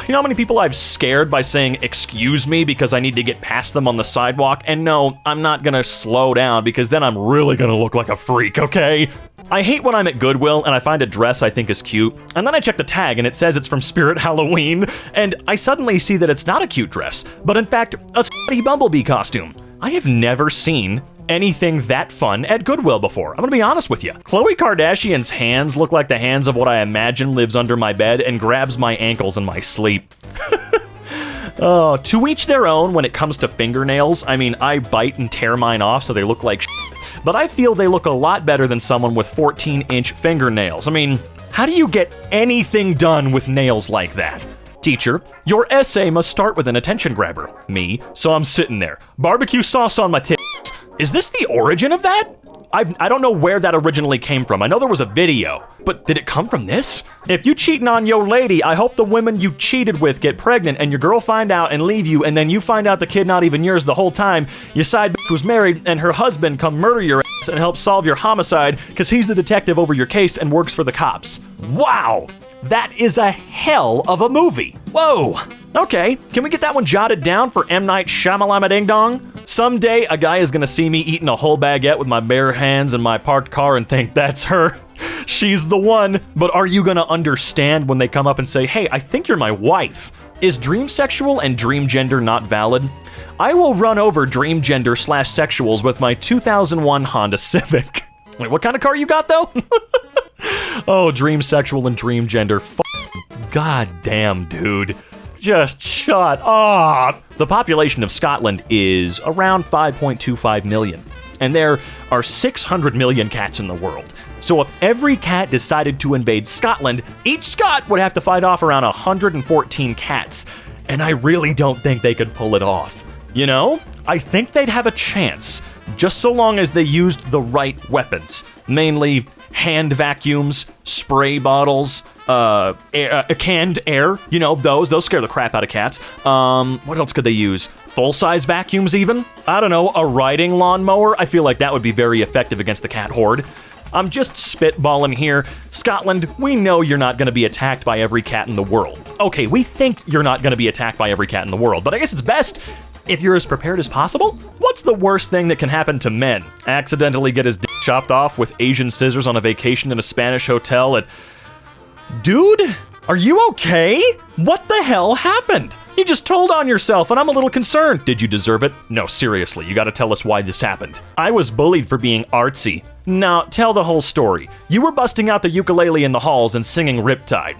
You know how many people I've scared by saying, excuse me, because I need to get past them on the sidewalk? And no, I'm not gonna slow down because then I'm really gonna look like a freak, okay? I hate when I'm at Goodwill and I find a dress I think is cute, and then I check the tag and it says it's from Spirit Halloween, and I suddenly see that it's not a cute dress, but in fact, a slutty Bumblebee costume. I have never seen anything that fun at Goodwill before. I'm gonna be honest with you. Khloe Kardashian's hands look like the hands of what I imagine lives under my bed and grabs my ankles in my sleep. To each their own when it comes to fingernails. I mean, I bite and tear mine off so they look like shit, but I feel they look a lot better than someone with 14-inch fingernails. I mean, how do you get anything done with nails like that? Teacher, your essay must start with an attention grabber. Me, so I'm sitting there. Barbecue sauce on my tits. Is this the origin of that? I don't know where that originally came from. I know there was a video, but did it come from this? If you cheating on your lady, I hope the women you cheated with get pregnant and your girl find out and leave you, and then you find out the kid not even yours the whole time. Your side bitch was married and her husband come murder your ass and help solve your homicide because he's the detective over your case and works for the cops. Wow, that is a hell of a movie. Whoa. Okay, can we get that one jotted down for M. Night Shyamalama Ding Dong? Someday, a guy is gonna see me eating a whole baguette with my bare hands in my parked car and think that's her. She's the one. But are you gonna understand when they come up and say, hey, I think you're my wife? Is dream sexual and dream gender not valid? I will run over dream gender / sexuals with my 2001 Honda Civic. Wait, what kind of car you got though? Oh, dream sexual and dream gender. God damn, dude. Just shut up. The population of Scotland is around 5.25 million, and there are 600 million cats in the world. So if every cat decided to invade Scotland, each Scot would have to fight off around 114 cats. And I really don't think they could pull it off. You know, I think they'd have a chance, just so long as they used the right weapons. Mainly hand vacuums, spray bottles, canned air, you know, those scare the crap out of cats. What else could they use? Full-size vacuums even? I don't know, a riding lawnmower? I feel like that would be very effective against the cat horde. I'm just spitballing here. Scotland, we know you're not gonna be attacked by every cat in the world. Okay, we think you're not gonna be attacked by every cat in the world, but I guess it's best if you're as prepared as possible. What's the worst thing that can happen to men? Accidentally get his dick chopped off with Asian scissors on a vacation in a Spanish hotel at... Dude, are you okay? What the hell happened? You just told on yourself and I'm a little concerned. Did you deserve it? No, seriously, you gotta tell us why this happened. I was bullied for being artsy. Now, tell the whole story. You were busting out the ukulele in the halls and singing Riptide.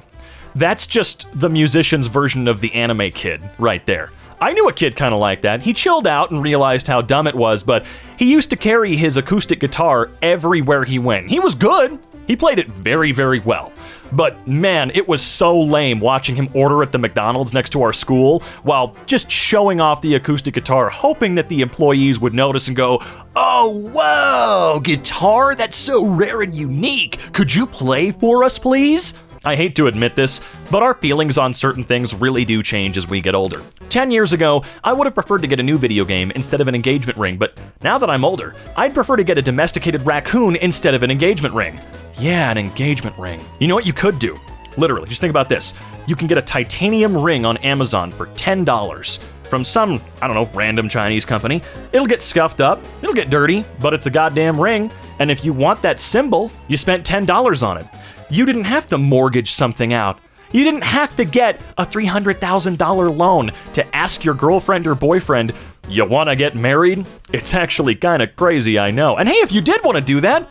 That's just the musician's version of the anime kid right there. I knew a kid kind of like that. He chilled out and realized how dumb it was, but he used to carry his acoustic guitar everywhere he went. He was good. He played it very, very well. But man, it was so lame watching him order at the McDonald's next to our school while just showing off the acoustic guitar, hoping that the employees would notice and go, "Oh, whoa, guitar? That's so rare and unique. Could you play for us, please?" I hate to admit this, but our feelings on certain things really do change as we get older. 10 years ago, I would have preferred to get a new video game instead of an engagement ring, but now that I'm older, I'd prefer to get a domesticated raccoon instead of an engagement ring. Yeah, an engagement ring. You know what you could do? Literally, just think about this. You can get a titanium ring on Amazon for $10 from some, I don't know, random Chinese company. It'll get scuffed up, it'll get dirty, but it's a goddamn ring, and if you want that symbol, you spent $10 on it. You didn't have to mortgage something out. You didn't have to get a $300,000 loan to ask your girlfriend or boyfriend, "You wanna get married?" It's actually kinda crazy, I know. And hey, if you did wanna do that,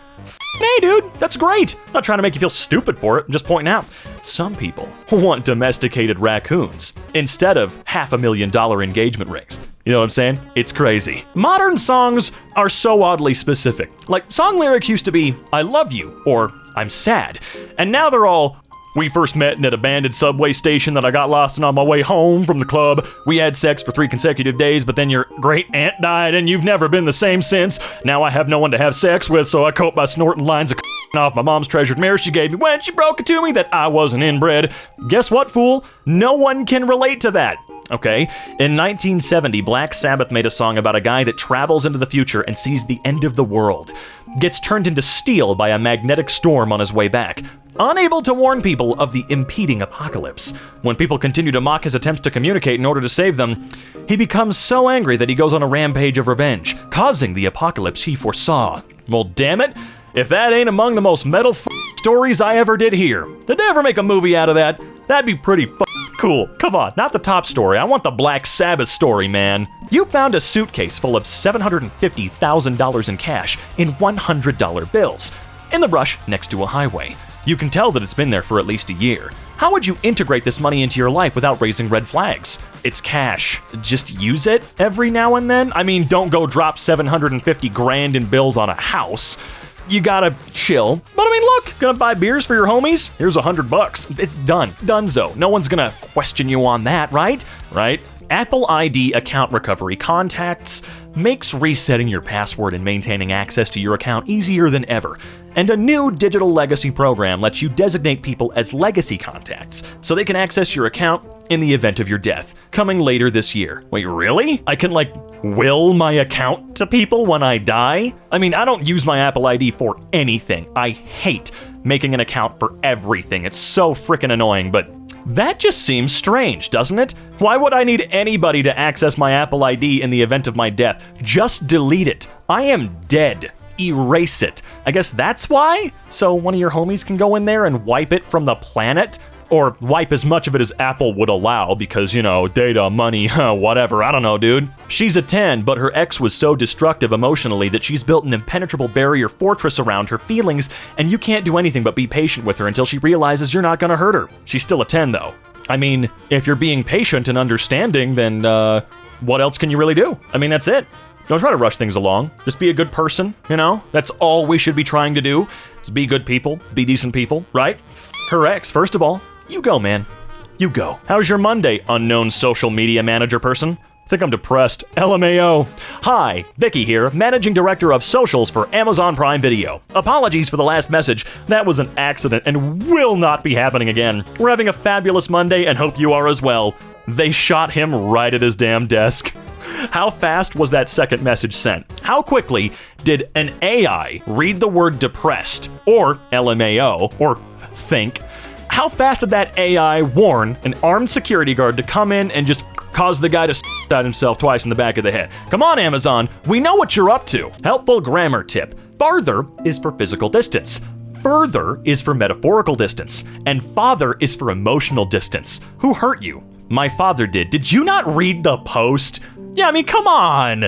hey dude, that's great. I'm not trying to make you feel stupid for it, I'm just pointing out. Some people want domesticated raccoons instead of $500,000 engagement rings. You know what I'm saying? It's crazy. Modern songs are so oddly specific. Like, song lyrics used to be, "I love you," or "I'm sad." And now they're all, "We first met in an abandoned subway station that I got lost in on my way home from the club. We had sex for 3 consecutive days, but then your great aunt died and you've never been the same since. Now I have no one to have sex with, so I cope by snorting lines of off my mom's treasured mirror she gave me when she broke it to me that I wasn't inbred." Guess what, fool? No one can relate to that. Okay, in 1970, Black Sabbath made a song about a guy that travels into the future and sees the end of the world, gets turned into steel by a magnetic storm on his way back, unable to warn people of the impending apocalypse. When people continue to mock his attempts to communicate in order to save them, he becomes so angry that he goes on a rampage of revenge, causing the apocalypse he foresaw. Well, damn it, if that ain't among the most metal stories I ever did hear. Did they ever make a movie out of that? That'd be pretty cool. Come on, not the top story. I want the Black Sabbath story, man. You found a suitcase full of $750,000 in cash in $100 bills in the brush next to a highway. You can tell that it's been there for at least a year. How would you integrate this money into your life without raising red flags? It's cash. Just use it every now and then? I mean, don't go drop 750 grand in bills on a house. You gotta chill. But I mean, look, gonna buy beers for your homies? Here's $100. It's done. Donezo. No one's gonna question you on that, right? Right? Apple ID account recovery contacts makes resetting your password and maintaining access to your account easier than ever. And a new digital legacy program lets you designate people as legacy contacts, so they can access your account in the event of your death, coming later this year. Wait, really? I can, will my account to people when I die? I mean, I don't use my Apple ID for anything. I hate making an account for everything. It's so freaking annoying, but that just seems strange, doesn't it? Why would I need anybody to access my Apple ID in the event of my death? Just delete it. I am dead. Erase it. I guess that's why? So one of your homies can go in there and wipe it from the planet? Or wipe as much of it as Apple would allow because, data, money, whatever, I don't know, dude. She's a 10, but her ex was so destructive emotionally that she's built an impenetrable barrier fortress around her feelings, and you can't do anything but be patient with her until she realizes you're not gonna hurt her. She's still a 10, though. I mean, if you're being patient and understanding, then, what else can you really do? I mean, that's it. Don't try to rush things along. Just be a good person, That's all we should be trying to do, is be good people, be decent people, right? Her ex, first of all. You go, man. You go. How's your Monday, unknown social media manager person? Think I'm depressed. LMAO. Hi, Vicky here, Managing Director of Socials for Amazon Prime Video. Apologies for the last message. That was an accident and will not be happening again. We're having a fabulous Monday and hope you are as well. They shot him right at his damn desk. How fast was that second message sent? How quickly did an AI read the word depressed, or LMAO, or think? How fast did that AI warn an armed security guard to come in and just cause the guy to stab himself twice in the back of the head? Come on, Amazon, we know what you're up to. Helpful grammar tip. Farther is for physical distance. Further is for metaphorical distance. And father is for emotional distance. Who hurt you? My father did. Did you not read the post? Yeah, I mean, come on.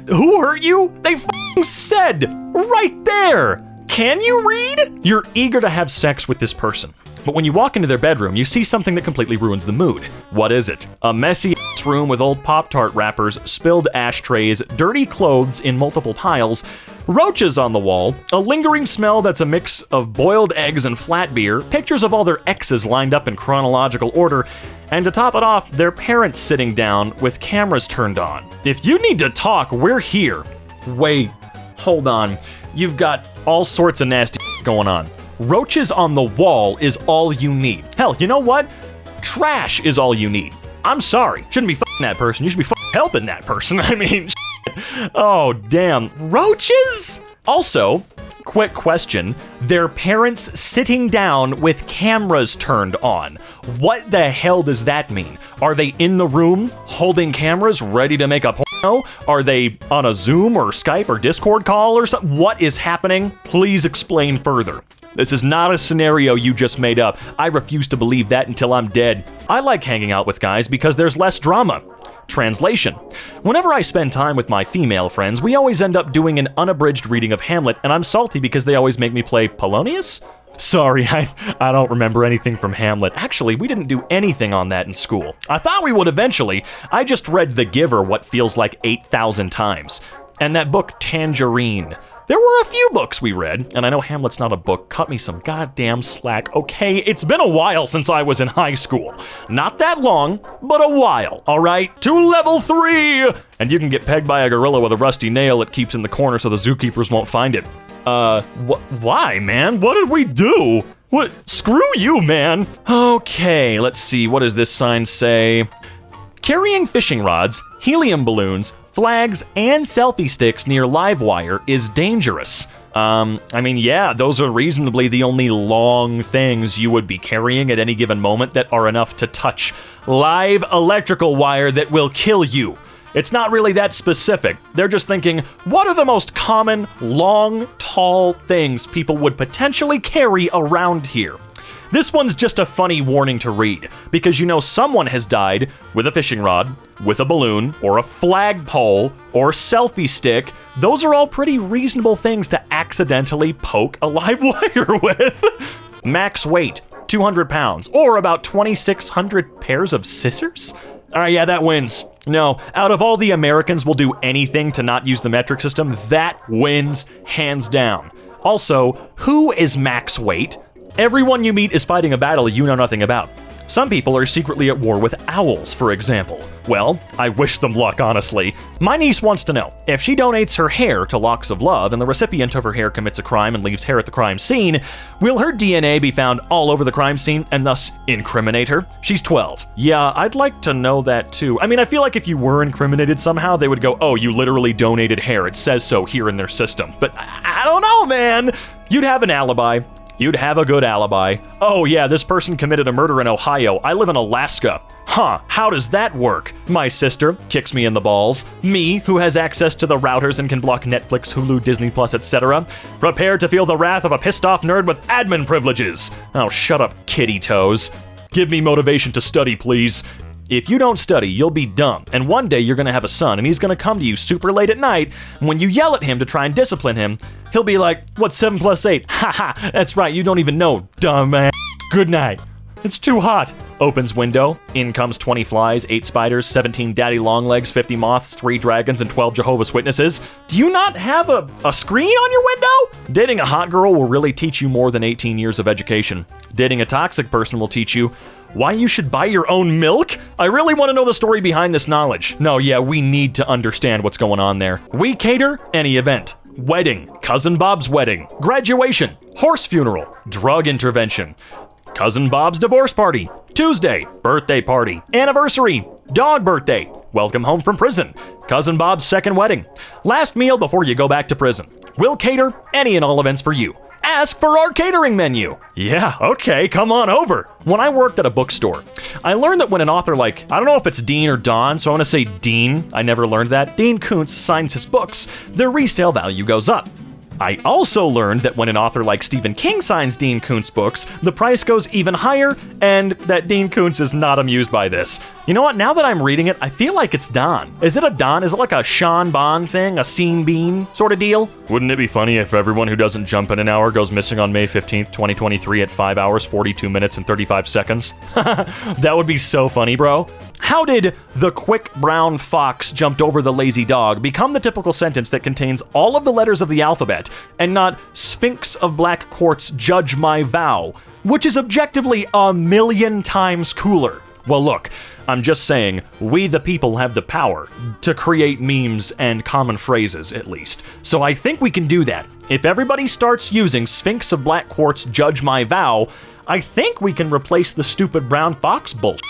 Who hurt you? They f***ing said right there. Can you read? You're eager to have sex with this person, but when you walk into their bedroom, you see something that completely ruins the mood. What is it? A messy ass room with old Pop-Tart wrappers, spilled ashtrays, dirty clothes in multiple piles, roaches on the wall, a lingering smell that's a mix of boiled eggs and flat beer, pictures of all their exes lined up in chronological order, and to top it off, their parents sitting down with cameras turned on. If you need to talk, we're here. Wait, hold on. You've got all sorts of nasty going on. Roaches on the wall is all you need. Hell, you know what? Trash is all you need. I'm sorry. Shouldn't be f***ing that person. You should be f***ing helping that person. I mean, oh, damn. Roaches? Also, quick question. Their parents sitting down with cameras turned on. What the hell does that mean? Are they in the room holding cameras ready to make a porno? Are they on a Zoom or Skype or Discord call or something? What is happening? Please explain further. This is not a scenario you just made up. I refuse to believe that until I'm dead. I like hanging out with guys because there's less drama. Translation. Whenever I spend time with my female friends, we always end up doing an unabridged reading of Hamlet, and I'm salty because they always make me play Polonius? Sorry, I don't remember anything from Hamlet. Actually, we didn't do anything on that in school. I thought we would eventually. I just read The Giver what feels like 8,000 times. And that book, Tangerine. There were a few books we read, and I know Hamlet's not a book. Cut me some goddamn slack. Okay, it's been a while since I was in high school. Not that long, but a while, all right? To level 3! And you can get pegged by a gorilla with a rusty nail it keeps in the corner so the zookeepers won't find it. Why, man? What did we do? What? Screw you, man! Okay, let's see. What does this sign say? Carrying fishing rods, helium balloons, flags, and selfie sticks near live wire is dangerous. I mean, yeah, those are reasonably the only long things you would be carrying at any given moment that are enough to touch live electrical wire that will kill you. It's not really that specific. They're just thinking, what are the most common, long, tall things people would potentially carry around here? This one's just a funny warning to read, because you know someone has died with a fishing rod, with a balloon, or a flagpole, or selfie stick. Those are all pretty reasonable things to accidentally poke a live wire with. Max weight, 200 pounds, or about 2,600 pairs of scissors? Alright, yeah, that wins. No, out of all the Americans will do anything to not use the metric system, that wins hands down. Also, who is max weight? Everyone you meet is fighting a battle you know nothing about. Some people are secretly at war with owls, for example. Well, I wish them luck, honestly. My niece wants to know, if she donates her hair to Locks of Love and the recipient of her hair commits a crime and leaves hair at the crime scene, will her DNA be found all over the crime scene and thus incriminate her? She's 12. Yeah, I'd like to know that too. I mean, I feel like if you were incriminated somehow, they would go, oh, you literally donated hair. It says so here in their system. But I don't know, man. You'd have an alibi. You'd have a good alibi. Oh yeah, this person committed a murder in Ohio. I live in Alaska. Huh, how does that work? My sister kicks me in the balls. Me, who has access to the routers and can block Netflix, Hulu, Disney+, etc. Prepare to feel the wrath of a pissed-off nerd with admin privileges. Oh, shut up, kitty toes. Give me motivation to study, please. If you don't study, you'll be dumb, and one day you're gonna have a son, and he's gonna come to you super late at night, and when you yell at him to try and discipline him, he'll be like, what's 7 + 8? Haha, that's right, you don't even know, dumbass. Good night. It's too hot. Opens window, in comes 20 flies, 8 spiders, 17 daddy longlegs, 50 moths, 3 dragons, and 12 Jehovah's Witnesses. Do you not have a screen on your window? Dating a hot girl will really teach you more than 18 years of education. Dating a toxic person will teach you why you should buy your own milk? I really want to know the story behind this knowledge. No, yeah, we need to understand what's going on there. We cater any event. Wedding, Cousin Bob's wedding, graduation, horse funeral, drug intervention, Cousin Bob's divorce party, Tuesday, birthday party, anniversary, dog birthday, welcome home from prison, Cousin Bob's second wedding, last meal before you go back to prison. We'll cater any and all events for you. Ask for our catering menu. Yeah, okay, come on over. When I worked at a bookstore, I learned that when an author like, I don't know if it's Dean or Don, so I want to say Dean, I never learned that, Dean Koontz signs his books, their resale value goes up. I also learned that when an author like Stephen King signs Dean Koontz books, the price goes even higher, and that Dean Koontz is not amused by this. You know what, now that I'm reading it, I feel like it's Don. Is it a Don? Is it like a Sean Bond thing? A Scene Bean sort of deal? Wouldn't it be funny if everyone who doesn't jump in an hour goes missing on May 15th, 2023 at 5 hours, 42 minutes, and 35 seconds? That would be so funny, bro. How did the quick brown fox jumped over the lazy dog become the typical sentence that contains all of the letters of the alphabet and not Sphinx of Black Quartz judge my vow, which is objectively a million times cooler? Well, look, I'm just saying, we the people have the power to create memes and common phrases, at least. So I think we can do that. If everybody starts using Sphinx of Black Quartz judge my vow, I think we can replace the stupid brown fox bullshit.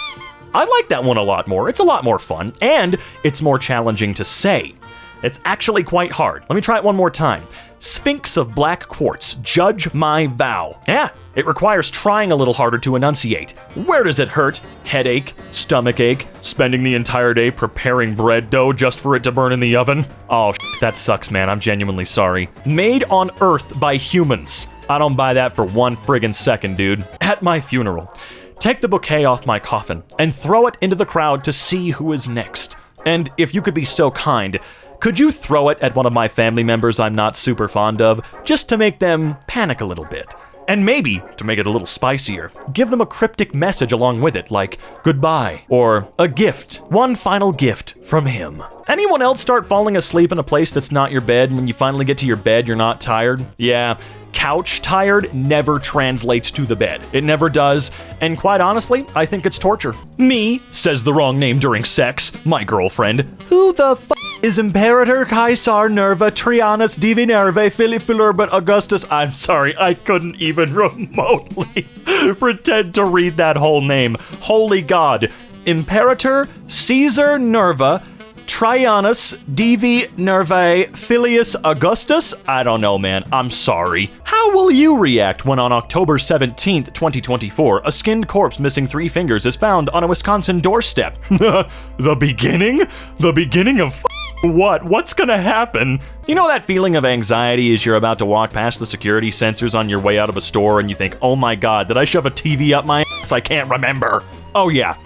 I like that one a lot more. It's a lot more fun, and it's more challenging to say. It's actually quite hard. Let me try it one more time. Sphinx of Black Quartz, judge my vow. Yeah, it requires trying a little harder to enunciate. Where does it hurt? Headache, stomach ache, spending the entire day preparing bread dough just for it to burn in the oven? Oh, that sucks, man. I'm genuinely sorry. Made on Earth by humans. I don't buy that for one friggin' second, dude. At my funeral, take the bouquet off my coffin and throw it into the crowd to see who is next. And if you could be so kind, could you throw it at one of my family members I'm not super fond of, just to make them panic a little bit? And maybe, to make it a little spicier, give them a cryptic message along with it, like goodbye, or a gift, one final gift from him. Anyone else start falling asleep in a place that's not your bed, and when you finally get to your bed, you're not tired? Yeah. Couch tired never translates to the bed. It never does, and quite honestly, I think it's torture. Me says the wrong name during sex, my girlfriend. Who the f*** is Imperator Caesar Nerva Trianus Divi Nervae Filifilurbat Augustus? I'm sorry, I couldn't even remotely pretend to read that whole name. Holy God. Imperator Caesar Nerva Trianus Divi Nervae Filius Augustus? I don't know, man. I'm sorry. How will you react when on October 17th, 2024, a skinned corpse missing 3 fingers is found on a Wisconsin doorstep? The beginning? The beginning of what? What's gonna happen? You know that feeling of anxiety as you're about to walk past the security sensors on your way out of a store and you think, oh my God, did I shove a TV up my ass? I can't remember. Oh yeah.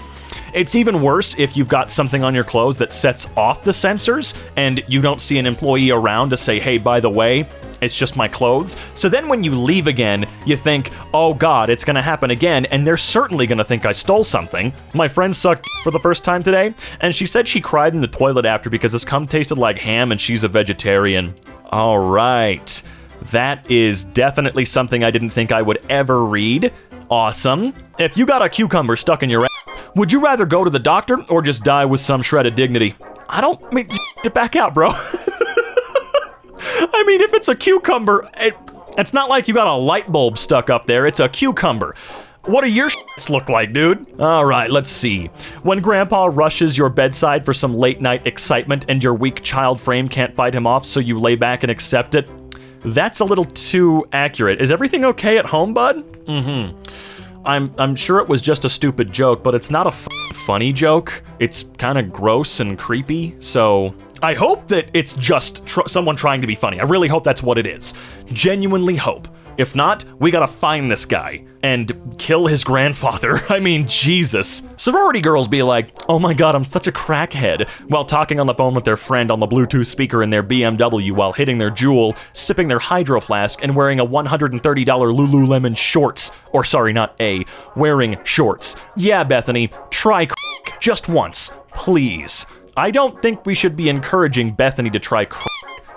It's even worse if you've got something on your clothes that sets off the sensors and you don't see an employee around to say, hey, by the way, it's just my clothes. So then when you leave again, you think, oh God, it's gonna happen again, and they're certainly gonna think I stole something. My friend sucked for the first time today, and she said she cried in the toilet after because his cum tasted like ham and she's a vegetarian. All right. That is definitely something I didn't think I would ever read. Awesome. If you got a cucumber stuck in your ass, would you rather go to the doctor or just die with some shredded dignity? Get back out, bro. I mean, if it's a cucumber, it's not like you got a light bulb stuck up there. It's a cucumber. What do your shits look like, dude? All right, let's see. When Grandpa rushes your bedside for some late night excitement and your weak child frame can't fight him off, so you lay back and accept it. That's a little too accurate. Is everything okay at home, bud? I'm sure it was just a stupid joke, but it's not a funny joke. It's kind of gross and creepy, so I hope that it's just someone trying to be funny. I really hope that's what it is. Genuinely hope. If not, we gotta find this guy and kill his grandfather. I mean, Jesus. Sorority girls be like, oh my god, I'm such a crackhead, while talking on the phone with their friend on the Bluetooth speaker in their BMW while hitting their Juul, sipping their hydro flask, and wearing a $130 Lululemon shorts. Or sorry, not A, wearing shorts. Yeah, Bethany, try crack just once, please. I don't think we should be encouraging Bethany to try crack.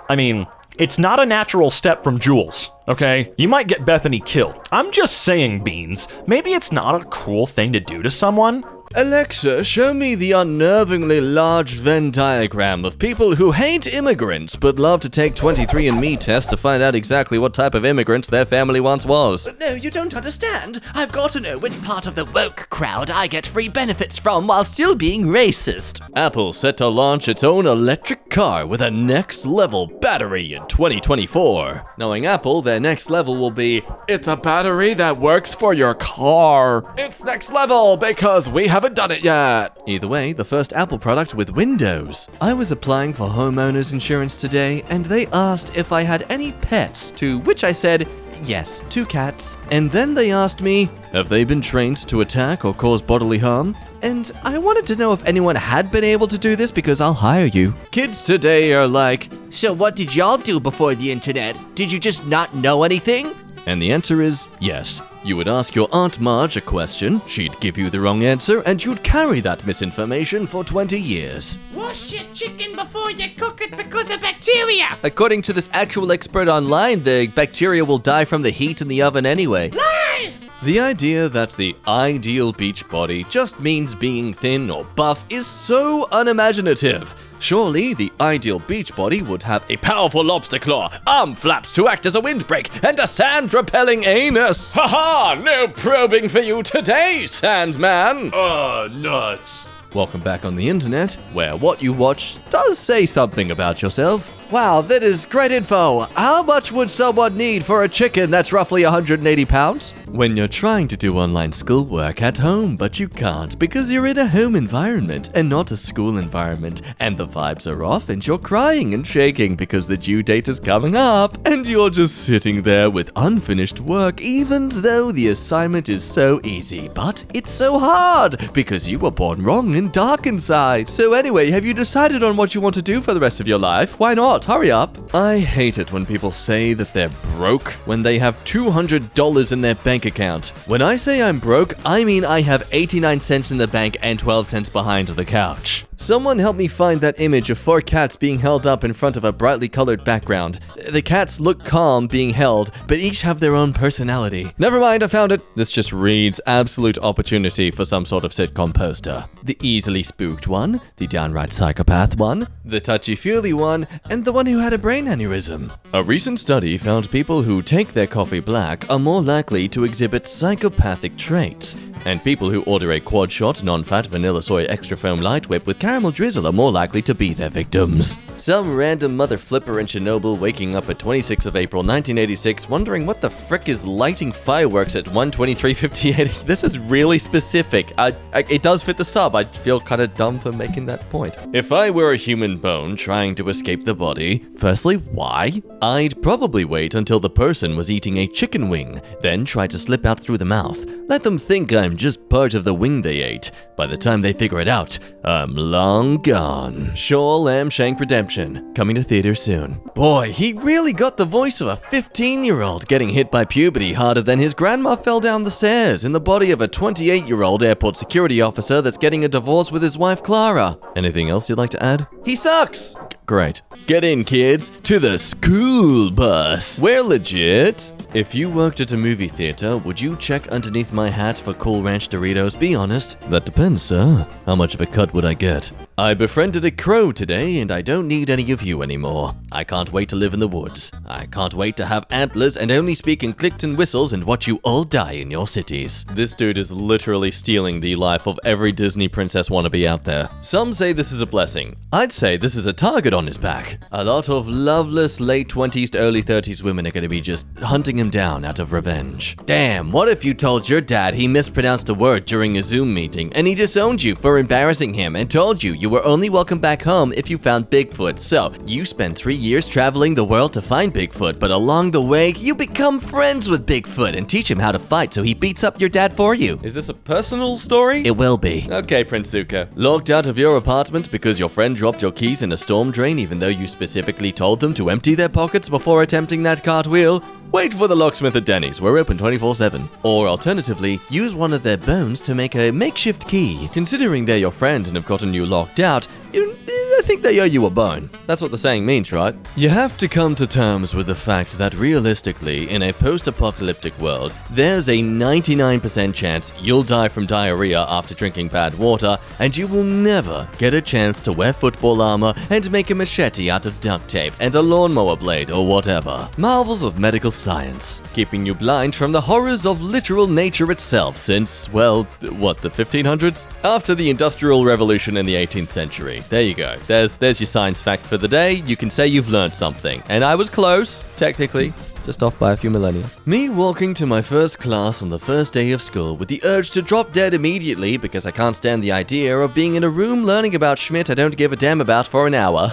I mean, it's not a natural step from Jules, okay? You might get Bethany killed. I'm just saying, Beans, maybe it's not a cool thing to do to someone. Alexa, show me the unnervingly large Venn diagram of people who hate immigrants but love to take 23andMe tests to find out exactly what type of immigrant their family once was. But no, you don't understand. I've got to know which part of the woke crowd I get free benefits from while still being racist. Apple set to launch its own electric car with a next-level battery in 2024. Knowing Apple, their next level will be, it's a battery that works for your car. It's next level because we haven't done it yet. Either way, the first Apple product with Windows. I was applying for homeowners insurance today, and they asked if I had any pets, to which I said, yes, 2 cats. And then they asked me, have they been trained to attack or cause bodily harm? And I wanted to know if anyone had been able to do this because I'll hire you. Kids today are like, so what did y'all do before the internet? Did you just not know anything? and the answer is yes. You would ask your Aunt Marge a question, she'd give you the wrong answer, and you'd carry that misinformation for 20 years. Wash your chicken before you cook it because of bacteria! According to this actual expert online, the bacteria will die from the heat in the oven anyway. Lies! The idea that the ideal beach body just means being thin or buff is so unimaginative. Surely, the ideal beach body would have a powerful lobster claw, arm flaps to act as a windbreak, and a sand-repelling anus. Haha! No probing for you today, Sandman! Nuts. Welcome back on the internet, where what you watch does say something about yourself. Wow, that is great info. How much would someone need for a chicken that's roughly 180 pounds? When you're trying to do online schoolwork at home, but you can't because you're in a home environment and not a school environment, and the vibes are off and you're crying and shaking because the due date is coming up, and you're just sitting there with unfinished work even though the assignment is so easy, but it's so hard because you were born wrong and dark inside. So anyway, have you decided on what you want to do for the rest of your life? Why not? Hurry up. I hate it when people say that they're broke when they have $200 in their bank account. When I say I'm broke, I mean I have 89 cents in the bank and 12 cents behind the couch. Someone help me find that image of 4 cats being held up in front of a brightly colored background. The cats look calm being held, but each have their own personality. Never mind, I found it. This just reads absolute opportunity for some sort of sitcom poster. The easily spooked one, the downright psychopath one, the touchy-feely one, and the one who had a brain aneurysm. A recent study found people who take their coffee black are more likely to exhibit psychopathic traits, and people who order a quad shot non-fat vanilla soy extra foam light whip with caramel drizzle are more likely to be their victims. Some random mother flipper in Chernobyl waking up at 26th of April 1986 wondering what the frick is lighting fireworks at 1:23:58. This is really specific. It does fit the sub. I feel kind of dumb for making that point. If I were a human bone trying to escape the body, firstly, why? I'd probably wait until the person was eating a chicken wing, then try to slip out through the mouth. Let them think I'm just part of the wing they ate. By the time they figure it out, I'm long gone. Shaw Lamb Shank Redemption, coming to theaters soon. Boy, he really got the voice of a 15-year-old getting hit by puberty harder than his grandma fell down the stairs in the body of a 28-year-old airport security officer that's getting a divorce with his wife Clara. Anything else you'd like to add? He sucks! great. Get in, kids, to the school bus. We're legit. If you worked at a movie theater, would you check underneath my hat for Cool Ranch Doritos? Be honest. That depends, sir. How much of a cut would I get? I befriended a crow today, and I don't need any of you anymore. I can't wait to live in the woods. I can't wait to have antlers and only speak in clicked and whistles and watch you all die in your cities. This dude is literally stealing the life of every Disney princess wannabe out there. Some say this is a blessing. I'd say this is a target on his back. A lot of loveless late 20s to early 30s women are gonna be just hunting him down out of revenge. Damn, what if you told your dad he mispronounced a word during a Zoom meeting and he disowned you for embarrassing him and told you you were only welcome back home if you found Bigfoot? So, you spend 3 years traveling the world to find Bigfoot, but along the way, you become friends with Bigfoot and teach him how to fight so he beats up your dad for you. Is this a personal story? It will be. Okay, Prince Zuko. Locked out of your apartment because your friend dropped your keys in a storm drain even though you specifically told them to empty their pockets before attempting that cartwheel? Wait for the locksmith at Denny's. We're open 24/7. Or alternatively, use one of their bones to make a makeshift key. Considering they're your friend and have gotten you locked out, I think they owe you a bone. That's what the saying means, right? You have to come to terms with the fact that realistically, in a post-apocalyptic world, there's a 99% chance you'll die from diarrhea after drinking bad water, and you will never get a chance to wear football armor and make a machete out of duct tape and a lawnmower blade or whatever. Marvels of medical science, keeping you blind from the horrors of literal nature itself since, well, what, the 1500s? After the Industrial Revolution in the 18th century. There you go. There's your science fact for the day. You can say you've learned something. And I was close, technically. Just off by a few millennia. Me walking to my first class on the first day of school with the urge to drop dead immediately because I can't stand the idea of being in a room learning about Schmidt I don't give a damn about for an hour.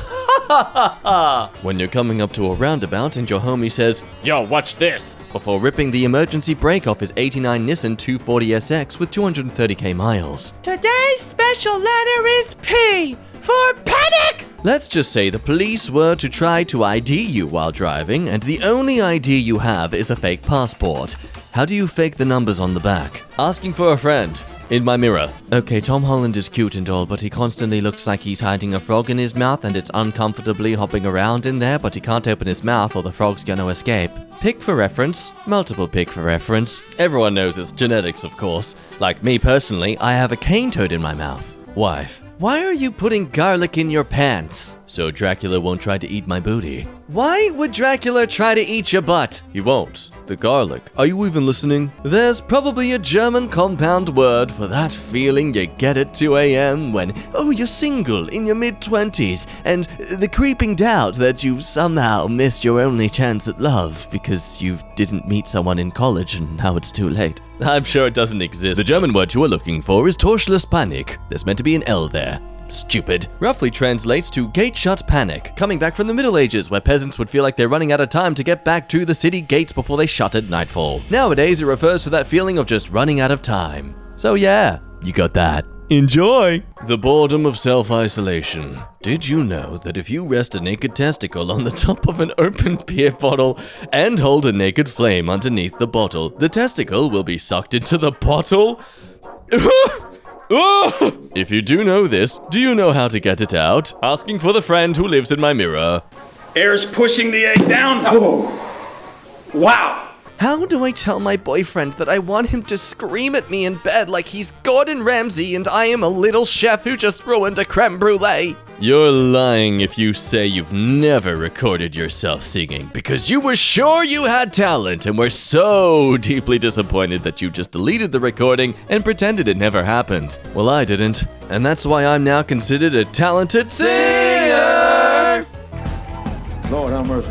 When you're coming up to a roundabout and your homie says, "Yo, watch this," before ripping the emergency brake off his 89 Nissan 240SX with 230k miles. Today's special letter is P for panic! Let's just say the police were to try to ID you while driving, and the only ID you have is a fake passport. How do you fake the numbers on the back? Asking for a friend. In my mirror. Okay, Tom Holland is cute and all, but he constantly looks like he's hiding a frog in his mouth and it's uncomfortably hopping around in there, but he can't open his mouth or the frog's gonna escape. Pick for reference. Multiple pick for reference. Everyone knows it's genetics, of course. Like me personally, I have a cane toad in my mouth. Wife. Why are you putting garlic in your pants? So Dracula won't try to eat my booty. Why would Dracula try to eat your butt? He won't. The garlic. Are you even listening? There's probably a German compound word for that feeling you get at 2 a.m. when, you're single in your mid-20s, and the creeping doubt that you've somehow missed your only chance at love because you didn't meet someone in college and now it's too late. I'm sure it doesn't exist. The German word you are looking for is Torschlusspanik. There's meant to be an L there. Stupid. Roughly translates to gate shut panic, coming back from the Middle Ages where peasants would feel like they're running out of time to get back to the city gates before they shut at nightfall. Nowadays it refers to that feeling of just running out of time. So yeah, you got that. Enjoy! The boredom of self-isolation. Did you know that if you rest a naked testicle on the top of an open beer bottle and hold a naked flame underneath the bottle, the testicle will be sucked into the bottle? If you do know this, do you know how to get it out? Asking for the friend who lives in my mirror. Air's pushing the egg down. Oh, wow. How do I tell my boyfriend that I want him to scream at me in bed like he's Gordon Ramsay and I am a little chef who just ruined a creme brulee? You're lying if you say you've never recorded yourself singing because you were sure you had talent and were so deeply disappointed that you just deleted the recording and pretended it never happened. Well, I didn't, and that's why I'm now considered a talented singer! Lord have mercy.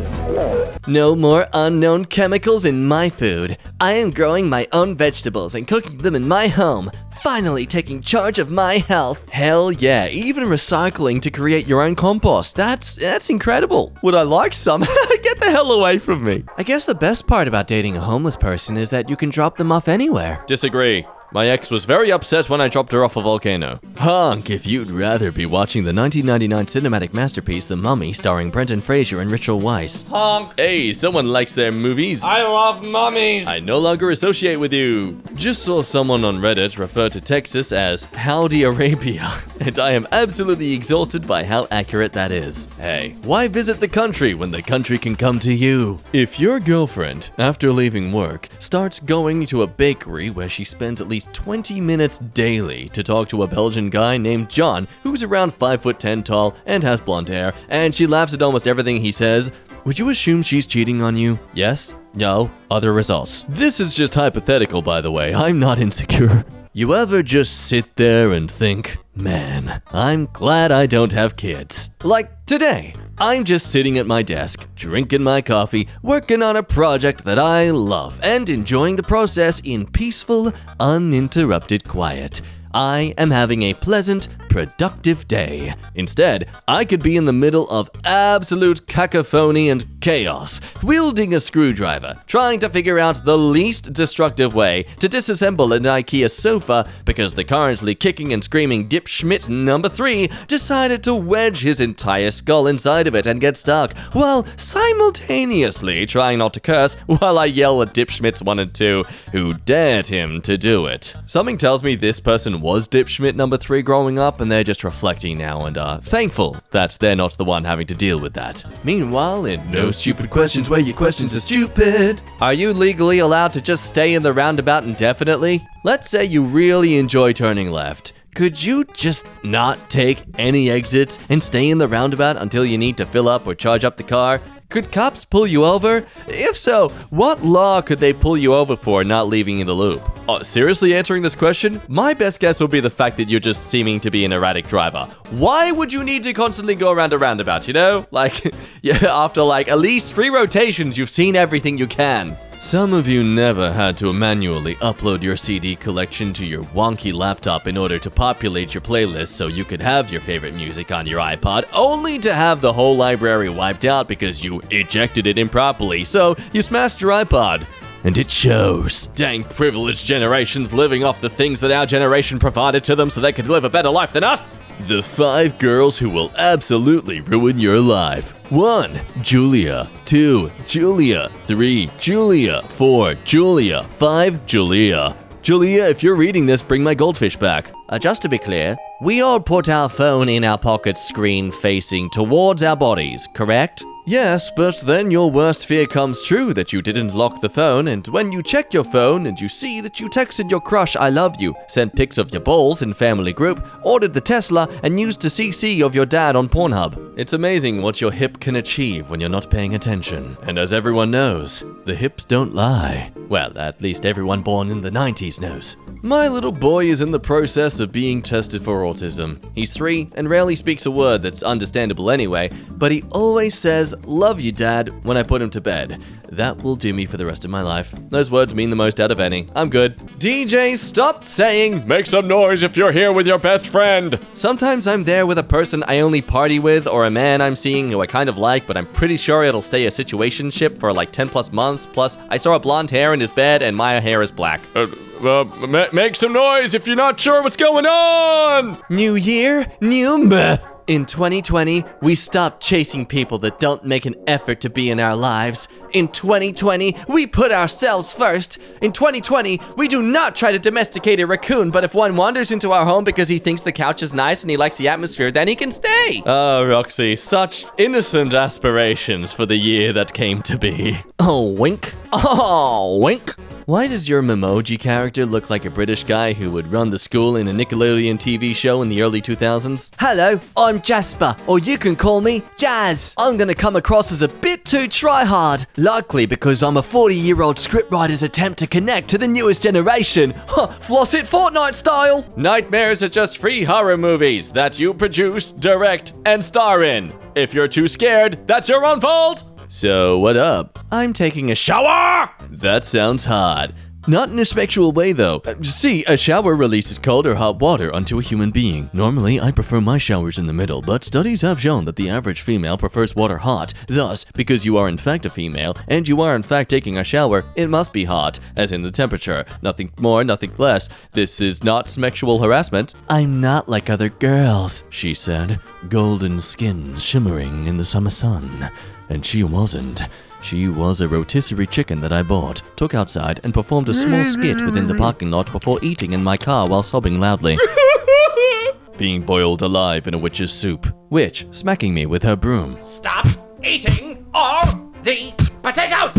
No more unknown chemicals in my food. I am growing my own vegetables and cooking them in my home. Finally taking charge of my health. Hell yeah, even recycling to create your own compost. That's incredible. Would I like some? Get the hell away from me. I guess the best part about dating a homeless person is that you can drop them off anywhere. Disagree. My ex was very upset when I dropped her off a volcano. Honk if you'd rather be watching the 1999 cinematic masterpiece The Mummy starring Brendan Fraser and Rachel Weisz. Honk. Hey, someone likes their movies. I love mummies. I no longer associate with you. Just saw someone on Reddit refer to Texas as Howdy Arabia, and I am absolutely exhausted by how accurate that is. Hey, why visit the country when the country can come to you? If your girlfriend, after leaving work, starts going to a bakery where she spends at least 20 minutes daily to talk to a Belgian guy named John, who's around 5'10" tall and has blonde hair, and she laughs at almost everything he says, would you assume she's cheating on you? Yes? No? Other results. This is just hypothetical, by the way. I'm not insecure. You ever just sit there and think, man, I'm glad I don't have kids. Like today, I'm just sitting at my desk, drinking my coffee, working on a project that I love, and enjoying the process in peaceful, uninterrupted quiet. I am having a pleasant, productive day. Instead, I could be in the middle of absolute cacophony and chaos, wielding a screwdriver, trying to figure out the least destructive way to disassemble an IKEA sofa because the currently kicking and screaming Dipschmidt number 3 decided to wedge his entire skull inside of it and get stuck, while simultaneously trying not to curse while I yell at Dipschmidts 1 and 2 who dared him to do it. Something tells me this person was Dipschmidt number 3 growing up, and they're just reflecting now and are thankful that they're not the one having to deal with that. Meanwhile, in No Stupid Questions Where Your Questions Are Stupid, are you legally allowed to just stay in the roundabout indefinitely? Let's say you really enjoy turning left. Could you just not take any exits and stay in the roundabout until you need to fill up or charge up the car? Could cops pull you over? If so, what law could they pull you over for not leaving in the loop? Seriously answering this question? My best guess would be the fact that you're just seeming to be an erratic driver. Why would you need to constantly go around a roundabout, you know? Like, yeah, after like at least 3 rotations, you've seen everything you can. Some of you never had to manually upload your CD collection to your wonky laptop in order to populate your playlist so you could have your favorite music on your iPod, only to have the whole library wiped out because you ejected it improperly, so you smashed your iPod. And it shows. Dang privileged generations living off the things that our generation provided to them so they could live a better life than us. The 5 girls who will absolutely ruin your life. 1. Julia. 2. Julia. 3. Julia. 4. Julia. 5. Julia. Julia, if you're reading this, bring my goldfish back. Just to be clear, we all put our phone in our pocket screen facing towards our bodies, correct? Yes, but then your worst fear comes true that you didn't lock the phone, and when you check your phone and you see that you texted your crush I love you, sent pics of your balls in family group, ordered the Tesla, and used a CC of your dad on Pornhub. It's amazing what your hip can achieve when you're not paying attention. And as everyone knows, the hips don't lie. Well, at least everyone born in the 90s knows. My little boy is in the process of being tested for autism. He's 3 and rarely speaks a word that's understandable anyway, but he always says, "Love you, Dad," when I put him to bed. That will do me for the rest of my life. Those words mean the most out of any. I'm good. DJ, stop saying, "Make some noise if you're here with your best friend." Sometimes I'm there with a person I only party with, or a man I'm seeing who I kind of like, but I'm pretty sure it'll stay a situationship for like 10 plus months. Plus, I saw a blonde hair in his bed and my hair is black. Make some noise if you're not sure what's going on! New year, new me. In 2020, we stopped chasing people that don't make an effort to be in our lives. In 2020, we put ourselves first. In 2020, we do not try to domesticate a raccoon, but if one wanders into our home because he thinks the couch is nice and he likes the atmosphere, then he can stay. Oh, Roxy, such innocent aspirations for the year that came to be. Oh, wink. Oh, wink. Why does your Memoji character look like a British guy who would run the school in a Nickelodeon TV show in the early 2000s? Hello, I'm Jasper, or you can call me Jazz. I'm gonna come across as a bit too try-hard, likely because I'm a 40-year-old scriptwriter's attempt to connect to the newest generation. Floss it Fortnite style! Nightmares are just free horror movies that you produce, direct, and star in. If you're too scared, that's your own fault! So, what up? I'm taking a shower! That sounds hot. Not in a sexual way, though. See, a shower releases cold or hot water onto a human being. Normally, I prefer my showers in the middle, but studies have shown that the average female prefers water hot. Thus, because you are in fact a female, and you are in fact taking a shower, it must be hot, as in the temperature. Nothing more, nothing less. This is not sexual harassment. I'm not like other girls, she said, golden skin shimmering in the summer sun. And she wasn't. She was a rotisserie chicken that I bought, took outside, and performed a small skit within the parking lot before eating in my car while sobbing loudly. Being boiled alive in a witch's soup. Witch smacking me with her broom. Stop eating all the potatoes!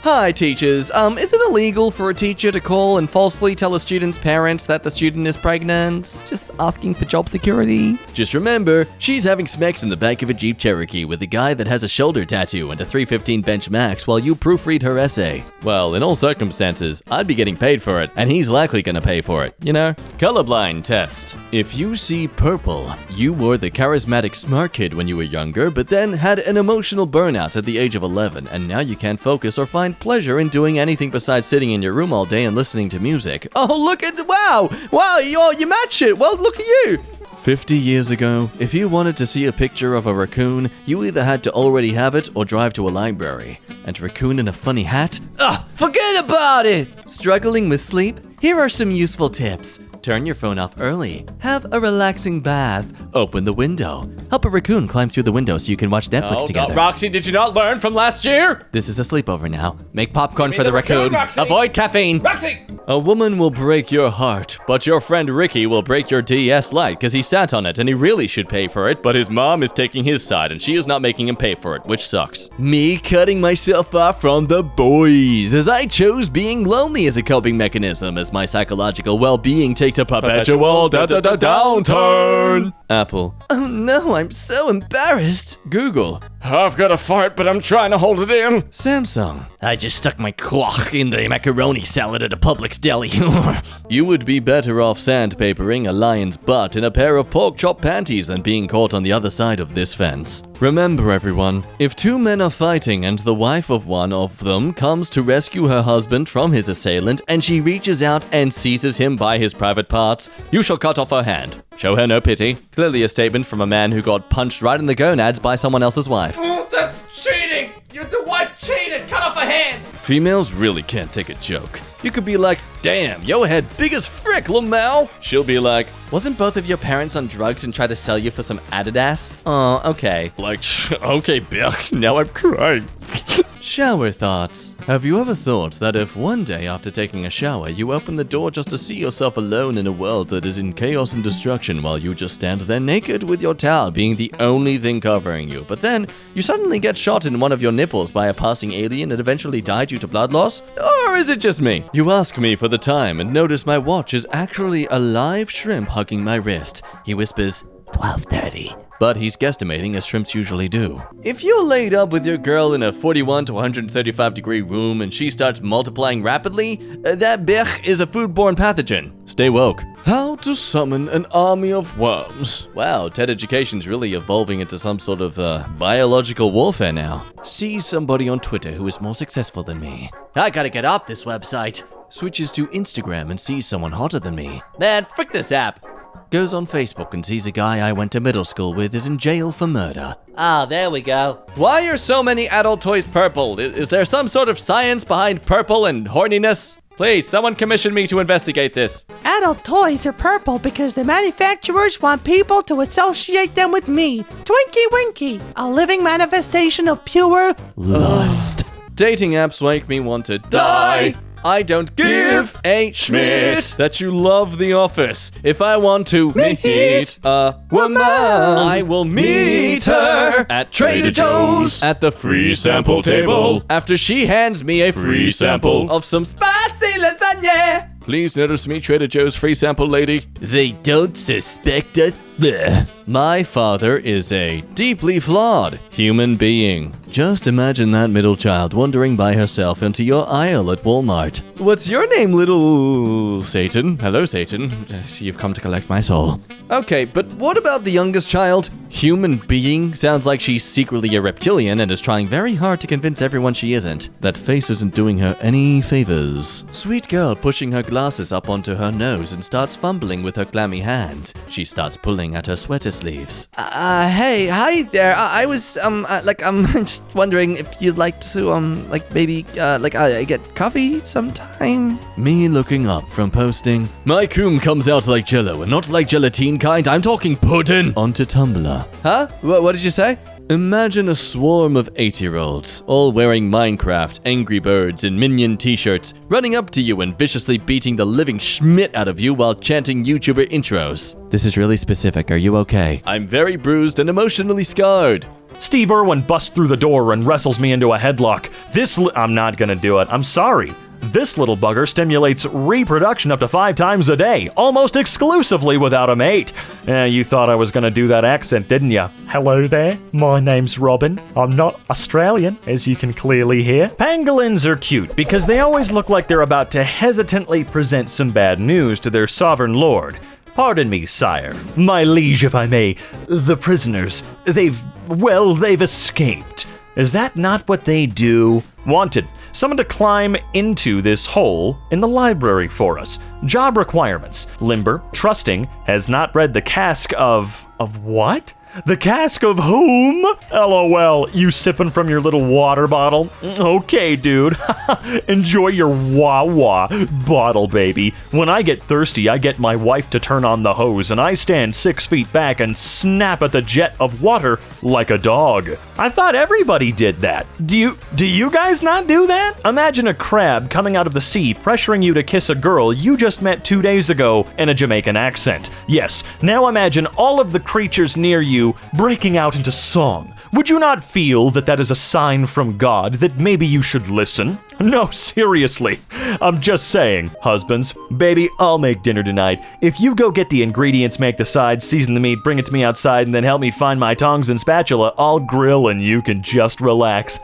Hi, teachers. Is it illegal for a teacher to call and falsely tell a student's parents that the student is pregnant? Just asking for job security. Just remember, she's having smacks in the back of a Jeep Cherokee with a guy that has a shoulder tattoo and a 315 bench max while you proofread her essay. Well, in all circumstances, I'd be getting paid for it, and he's likely gonna pay for it, you know? Colorblind test. If you see purple, you were the charismatic smart kid when you were younger, but then had an emotional burnout at the age of 11, and now you can't focus or find pleasure in doing anything besides sitting in your room all day and listening to music. Oh, look at wow, you match it. Well, look at you. 50 years ago, if you wanted to see a picture of a raccoon, you either had to already have it or drive to a library. And a raccoon in a funny hat? Forget about it! Struggling with sleep? Here are some useful tips. Turn your phone off early. Have a relaxing bath. Open the window. Help a raccoon climb through the window so you can watch Netflix together. Roxy, did you not learn from last year? This is a sleepover now. Make popcorn for the raccoon. Roxy. Avoid caffeine. Roxy! A woman will break your heart, but your friend Ricky will break your DS Lite because he sat on it and he really should pay for it, but his mom is taking his side and she is not making him pay for it, which sucks. Me cutting myself off from the boys as I chose being lonely as a coping mechanism as my psychological well-being takes a perpetual downturn. Apple. Oh no, I'm so embarrassed. Google. I've got a fart, but I'm trying to hold it in. Samsung. I just stuck my clock in the macaroni salad at a Publix deli. You would be better off sandpapering a lion's butt in a pair of pork chop panties than being caught on the other side of this fence. Remember, everyone, if two men are fighting and the wife of one of them comes to rescue her husband from his assailant and she reaches out and seizes him by his private parts, you shall cut off her hand. Show her no pity. Clearly a statement from a man who got punched right in the gonads by someone else's wife. Oh, that's cheating! The wife cheated! Cut off a hand! Females really can't take a joke. You could be like, damn, yo head big as frick, Lamau. She'll be like, wasn't both of your parents on drugs and tried to sell you for some Adidas? Oh, okay. Like, okay, bitch, now I'm crying. Shower thoughts. Have you ever thought that if one day after taking a shower, you open the door just to see yourself alone in a world that is in chaos and destruction while you just stand there naked with your towel being the only thing covering you, but then you suddenly get shot in one of your nipples by a passing alien and eventually die due to blood loss? Or is it just me? You ask me for the time and notice my watch is actually a live shrimp hugging my wrist. He whispers, 12:30. But he's guesstimating as shrimps usually do. If you're laid up with your girl in a 41 to 135 degree room and she starts multiplying rapidly, that bitch is a foodborne pathogen. Stay woke. How to summon an army of worms. Wow, TED Education's really evolving into some sort of biological warfare now. See somebody on Twitter who is more successful than me. I gotta get off this website. Switches to Instagram and sees someone hotter than me. Man, frick this app. Goes on Facebook and sees a guy I went to middle school with is in jail for murder. Ah, there we go. Why are so many adult toys purple? Is there some sort of science behind purple and horniness? Please, someone commission me to investigate this. Adult toys are purple because the manufacturers want people to associate them with me. Twinkie Winkie, a living manifestation of pure lust. Dating apps make me want to die. I don't give a schmidt that you love The Office. If I want to meet a woman, I will meet her at Trader Joe's at the free sample table after she hands me a free sample of some spicy lasagna. Please notice me, Trader Joe's free sample lady. They don't suspect a Blech. My father is a deeply flawed human being. Just imagine that middle child wandering by herself into your aisle at Walmart. What's your name, little Satan? Hello, Satan. I see you've come to collect my soul. Okay, but what about the youngest child? Human being? Sounds like she's secretly a reptilian and is trying very hard to convince everyone she isn't. That face isn't doing her any favors. Sweet girl pushing her glasses up onto her nose and starts fumbling with her clammy hands. She starts pulling at her sweater sleeves. Hey, hi there. I was, just wondering if you'd like to, maybe get coffee sometime? Me looking up from posting, my coom comes out like jello and not like gelatine kind. I'm talking pudding onto Tumblr. Huh? What did you say? Imagine a swarm of 8-year-olds, all wearing Minecraft, Angry Birds, and Minion t-shirts, running up to you and viciously beating the living schmidt out of you while chanting YouTuber intros. This is really specific. Are you okay? I'm very bruised and emotionally scarred. Steve Irwin busts through the door and wrestles me into a headlock. I'm not gonna do it. I'm sorry. This little bugger stimulates reproduction up to 5 times a day, almost exclusively without a mate. You thought I was gonna do that accent, didn't ya? Hello there, my name's Robin. I'm not Australian, as you can clearly hear. Pangolins are cute because they always look like they're about to hesitantly present some bad news to their sovereign lord. Pardon me, sire. My liege, if I may. The prisoners, they've escaped. Is that not what they do? Wanted. Someone to climb into this hole in the library for us. Job requirements. Limber, trusting, has not read the cask of what? The cask of whom? LOL, you sipping from your little water bottle? Okay, dude. Enjoy your wah-wah bottle, baby. When I get thirsty, I get my wife to turn on the hose, and I stand 6 feet back and snap at the jet of water like a dog. I thought everybody did that. Do you guys not do that? Imagine a crab coming out of the sea pressuring you to kiss a girl you just met 2 days ago in a Jamaican accent. Yes, now imagine all of the creatures near you breaking out into song. Would you not feel that that is a sign from God that maybe you should listen? No, seriously. I'm just saying. Husbands, baby, I'll make dinner tonight. If you go get the ingredients, make the sides, season the meat, bring it to me outside, and then help me find my tongs and spatula, I'll grill and you can just relax.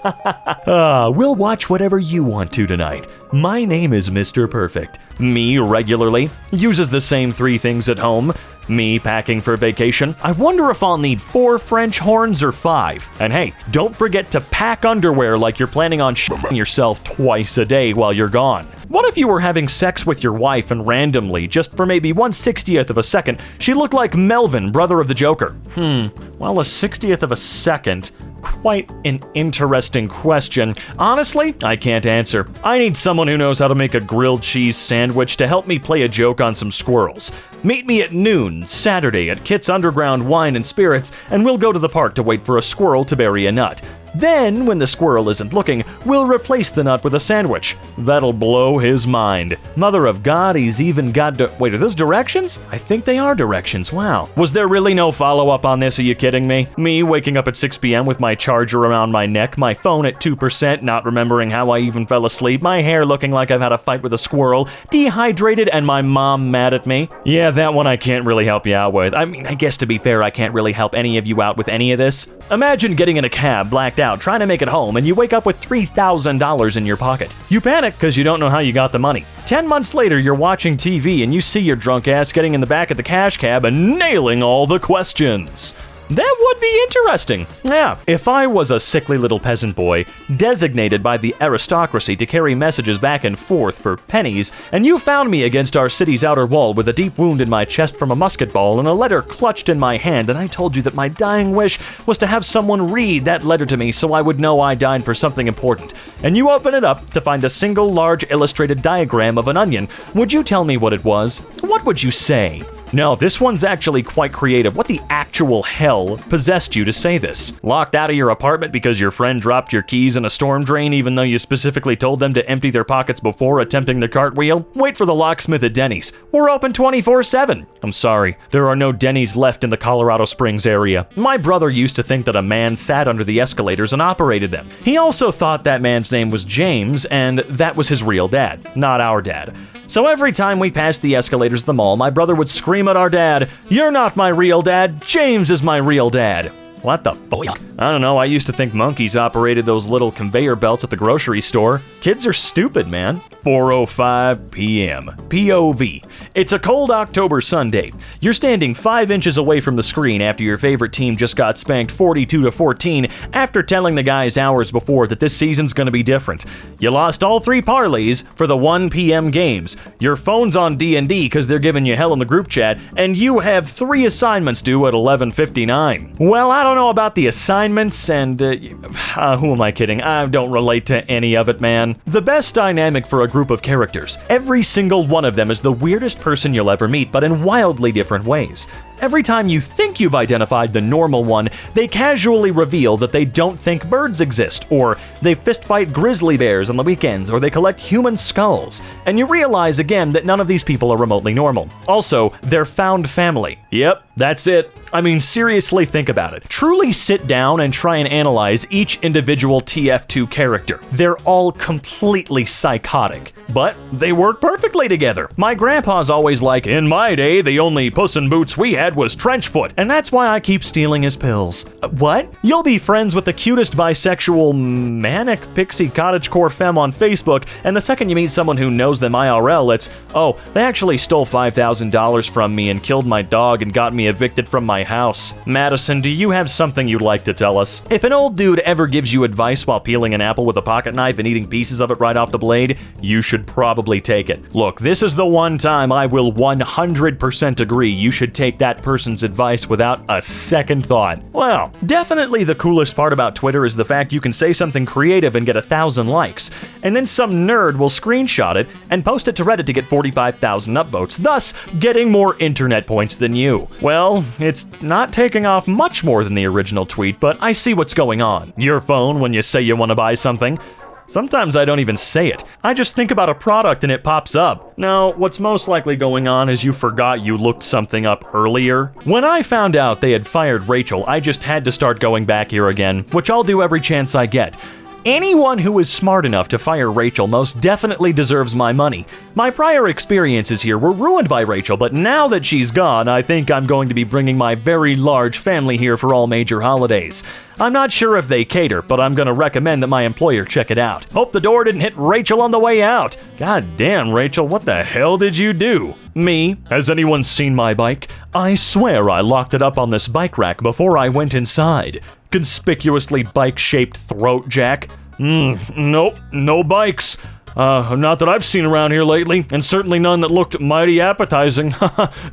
We'll watch whatever you want to tonight. My name is Mr. Perfect. Me regularly uses the same 3 things at home. Me packing for vacation. I wonder if I'll need 4 French horns or 5. And hey, don't forget to pack underwear like you're planning on shitting yourself twice a day while you're gone. What if you were having sex with your wife and randomly, just for maybe 1/60th of a second, she looked like Melvin, brother of the Joker? Well, a 60th of a second. Quite an interesting question. Honestly, I can't answer. I need someone who knows how to make a grilled cheese sandwich to help me play a joke on some squirrels. Meet me at noon, Saturday, at Kit's Underground Wine and Spirits, and we'll go to the park to wait for a squirrel to bury a nut. Then, when the squirrel isn't looking, we'll replace the nut with a sandwich. That'll blow his mind. Mother of God, he's even got wait, are those directions? I think they are directions, wow. Was there really no follow-up on this, are you kidding me? Me waking up at 6 p.m. with my charger around my neck, my phone at 2%, not remembering how I even fell asleep, my hair looking like I've had a fight with a squirrel, dehydrated, and my mom mad at me? Yeah, that one I can't really help you out with. I mean, I guess to be fair, I can't really help any of you out with any of this. Imagine getting in a cab, blacked out, trying to make it home, and you wake up with $3,000 in your pocket. You panic because you don't know how you got the money. 10 months later, you're watching TV and you see your drunk ass getting in the back of the cash cab and nailing all the questions. That would be interesting. Yeah, if I was a sickly little peasant boy, designated by the aristocracy to carry messages back and forth for pennies, and you found me against our city's outer wall with a deep wound in my chest from a musket ball and a letter clutched in my hand, and I told you that my dying wish was to have someone read that letter to me so I would know I died for something important, and you open it up to find a single large illustrated diagram of an onion, would you tell me what it was? What would you say? No, this one's actually quite creative. What the actual hell possessed you to say this? Locked out of your apartment because your friend dropped your keys in a storm drain even though you specifically told them to empty their pockets before attempting the cartwheel? Wait for the locksmith at Denny's. We're open 24/7. I'm sorry, there are no Denny's left in the Colorado Springs area. My brother used to think that a man sat under the escalators and operated them. He also thought that man's name was James and that was his real dad, not our dad. So every time we passed the escalators at the mall, my brother would scream at our dad, "You're not my real dad, James is my real dad." What the fuck? I don't know, I used to think monkeys operated those little conveyor belts at the grocery store. Kids are stupid, man. 4:05 p.m. POV. It's a cold October Sunday. You're standing 5 inches away from the screen after your favorite team just got spanked 42-14 after telling the guys hours before that this season's gonna be different. You lost all 3 parlays for the 1 p.m. games. Your phone's on D&D because they're giving you hell in the group chat, and you have 3 assignments due at 11:59. Well, I don't know about the assignments, and who am I kidding? I don't relate to any of it, man. The best dynamic for a group of characters. Every single one of them is the weirdest person you'll ever meet, but in wildly different ways. Every time you think you've identified the normal one, they casually reveal that they don't think birds exist, or they fistfight grizzly bears on the weekends, or they collect human skulls. And you realize again that none of these people are remotely normal. Also, they're found family. Yep, that's it. I mean, seriously think about it. Truly sit down and try and analyze each individual TF2 character. They're all completely psychotic, but they work perfectly together. My grandpa's always like, "In my day, the only Puss in Boots we had was Trenchfoot, and that's why I keep stealing his pills." What? You'll be friends with the cutest bisexual manic pixie cottagecore femme on Facebook, and the second you meet someone who knows them IRL, it's, "Oh, they actually stole $5,000 from me and killed my dog and got me evicted from my house." Madison, do you have something you'd like to tell us? If an old dude ever gives you advice while peeling an apple with a pocket knife and eating pieces of it right off the blade, you should probably take it. Look, this is the one time I will 100% agree you should take that person's advice without a second thought. Well, definitely the coolest part about Twitter is the fact you can say something creative and get 1,000 likes, and then some nerd will screenshot it and post it to Reddit to get 45,000 upvotes, thus getting more internet points than you. Well, it's not taking off much more than the original tweet, but I see what's going on. Your phone when you say you want to buy something. Sometimes I don't even say it. I just think about a product and it pops up. No, what's most likely going on is you forgot you looked something up earlier. When I found out they had fired Rachel, I just had to start going back here again, which I'll do every chance I get. Anyone who is smart enough to fire Rachel most definitely deserves my money. My prior experiences here were ruined by Rachel, but now that she's gone, I think I'm going to be bringing my very large family here for all major holidays. I'm not sure if they cater, but I'm going to recommend that my employer check it out. Hope the door didn't hit Rachel on the way out. God damn, Rachel, what the hell did you do? Me? Has anyone seen my bike? I swear I locked it up on this bike rack before I went inside. Conspicuously bike-shaped throat jack. Nope, no bikes. Not that I've seen around here lately, and certainly none that looked mighty appetizing.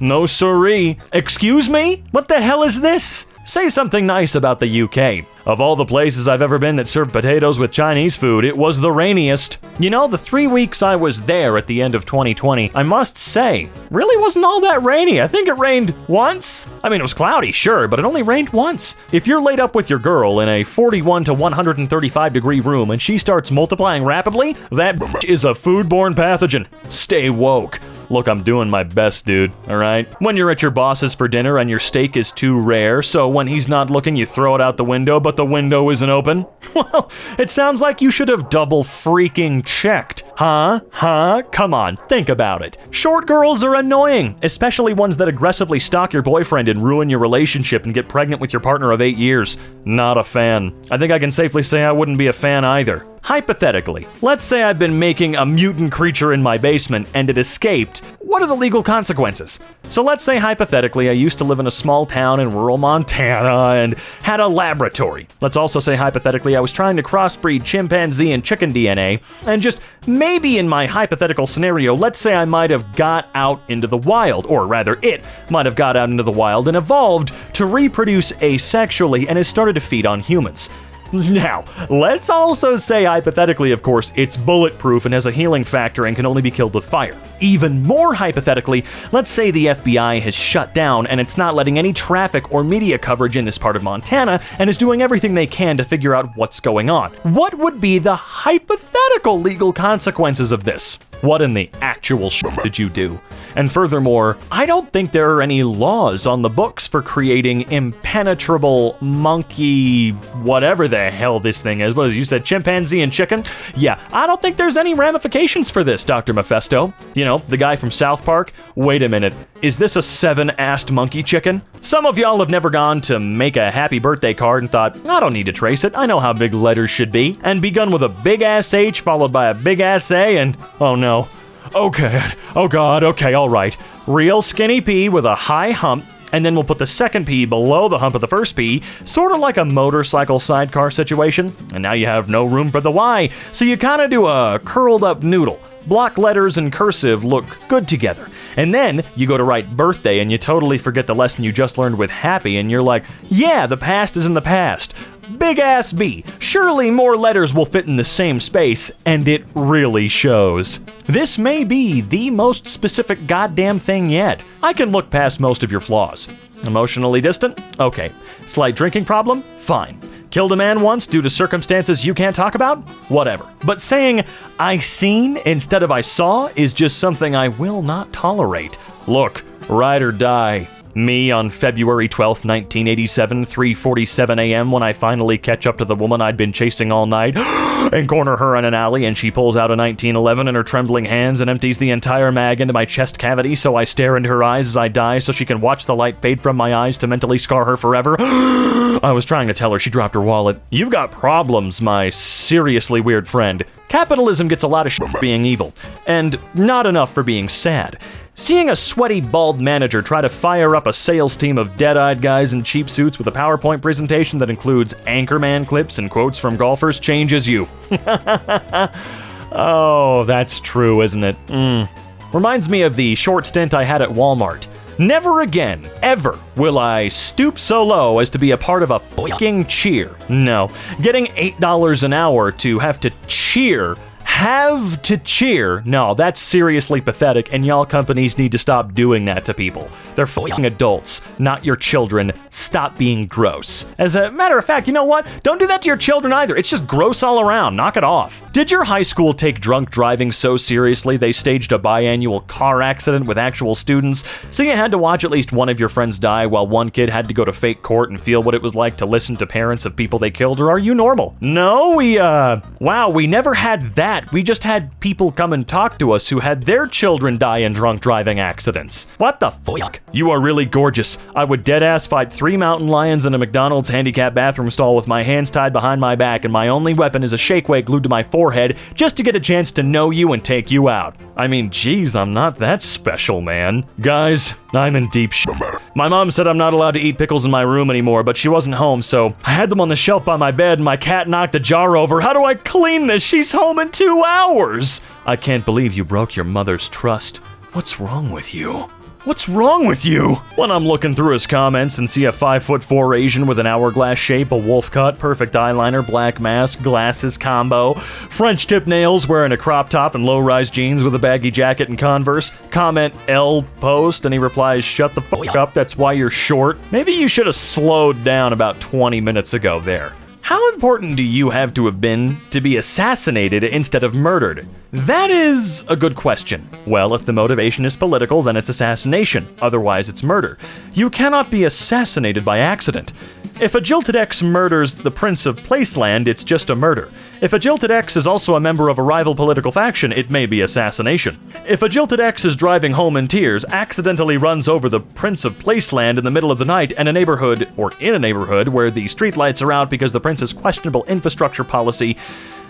No siree. Excuse me? What the hell is this? Say something nice about the UK. Of all the places I've ever been that served potatoes with Chinese food, it was the rainiest. You know, the 3 weeks I was there at the end of 2020, I must say, really wasn't all that rainy. I think it rained once. I mean, it was cloudy, sure, but it only rained once. If you're laid up with your girl in a 41 to 135 degree room and she starts multiplying rapidly, that is a foodborne pathogen. Stay woke. Look, I'm doing my best, dude, alright? When you're at your boss's for dinner and your steak is too rare, so when he's not looking, you throw it out the window, but the window isn't open? Well, it sounds like you should have double freaking checked. Huh? Come on, think about it. Short girls are annoying, especially ones that aggressively stalk your boyfriend and ruin your relationship and get pregnant with your partner of 8 years. Not a fan. I think I can safely say I wouldn't be a fan either. Hypothetically, let's say I've been making a mutant creature in my basement and it escaped. What are the legal consequences? So let's say hypothetically I used to live in a small town in rural Montana and had a laboratory. Let's also say hypothetically I was trying to crossbreed chimpanzee and chicken DNA, and just maybe in my hypothetical scenario, let's say I might have got out into the wild, or rather it might have got out into the wild and evolved to reproduce asexually and has started to feed on humans. Now, let's also say hypothetically, of course, it's bulletproof and has a healing factor and can only be killed with fire. Even more hypothetically, let's say the FBI has shut down and it's not letting any traffic or media coverage in this part of Montana and is doing everything they can to figure out what's going on. What would be the hypothetical legal consequences of this? What in the actual did you do? And furthermore, I don't think there are any laws on the books for creating impenetrable monkey, whatever the hell this thing is. What is it, you said chimpanzee and chicken? Yeah, I don't think there's any ramifications for this, Dr. Mephisto. You know, the guy from South Park? Wait a minute, is this a 7-assed monkey chicken? Some of y'all have never gone to make a happy birthday card and thought, I don't need to trace it, I know how big letters should be, and begun with a big-ass H followed by a big-ass A, and oh no. Okay, oh god, okay, alright. Real skinny P with a high hump, and then we'll put the second P below the hump of the first P, sort of like a motorcycle sidecar situation, and now you have no room for the Y, so you kinda do a curled up noodle. Block letters and cursive look good together. And then you go to write birthday and you totally forget the lesson you just learned with happy, and you're like, yeah, the past is in the past. Big ass B. Surely more letters will fit in the same space, and it really shows. This may be the most specific goddamn thing yet. I can look past most of your flaws. Emotionally distant? Okay. Slight drinking problem? Fine. Killed a man once due to circumstances you can't talk about? Whatever. But saying, I seen instead of I saw is just something I will not tolerate. Look, ride or die. Me on February 12th, 1987, 3:47 a.m. when I finally catch up to the woman I'd been chasing all night and corner her in an alley, and she pulls out a 1911 in her trembling hands and empties the entire mag into my chest cavity, so I stare into her eyes as I die so she can watch the light fade from my eyes to mentally scar her forever. I was trying to tell her she dropped her wallet. You've got problems, my seriously weird friend. Capitalism gets a lot of shit for being evil, and not enough for being sad. Seeing a sweaty, bald manager try to fire up a sales team of dead-eyed guys in cheap suits with a PowerPoint presentation that includes Anchorman clips and quotes from golfers changes you. Oh, that's true, isn't it? Reminds me of the short stint I had at Walmart. Never again, ever, will I stoop so low as to be a part of a fucking cheer. No, getting $8 an hour to have to cheer. No, that's seriously pathetic, and y'all companies need to stop doing that to people. They're fucking adults, not your children. Stop being gross. As a matter of fact, you know what? Don't do that to your children either. It's just gross all around. Knock it off. Did your high school take drunk driving so seriously they staged a biannual car accident with actual students, so you had to watch at least one of your friends die while one kid had to go to fake court and feel what it was like to listen to parents of people they killed, or are you normal? No, we never had that. We just had people come and talk to us who had their children die in drunk driving accidents. What the fuck? You are really gorgeous. I would dead-ass fight 3 mountain lions in a McDonald's handicap bathroom stall with my hands tied behind my back, and my only weapon is a shake weight glued to my forehead just to get a chance to know you and take you out. I mean, geez, I'm not that special, man. Guys, I'm in deep shit. My mom said I'm not allowed to eat pickles in my room anymore, but she wasn't home, so I had them on the shelf by my bed, and my cat knocked the jar over. How do I clean this? She's home in 2 hours. I can't believe you broke your mother's trust. What's wrong with you? What's wrong with you? When I'm looking through his comments and see a 5'4" Asian with an hourglass shape, a wolf cut, perfect eyeliner, black mask, glasses combo, French tip nails, wearing a crop top and low-rise jeans with a baggy jacket and Converse, comment L post, and he replies, shut the fuck up, that's why you're short. Maybe you should have slowed down about 20 minutes ago there. How important do you have to have been to be assassinated instead of murdered? That is a good question. Well, if the motivation is political, then it's assassination. Otherwise, it's murder. You cannot be assassinated by accident. If a jilted ex murders the Prince of Placeland, it's just a murder. If a jilted ex is also a member of a rival political faction, it may be assassination. If a jilted ex is driving home in tears, accidentally runs over the Prince of Placeland in the middle of the night in a neighborhood where the streetlights are out because the prince's questionable infrastructure policy,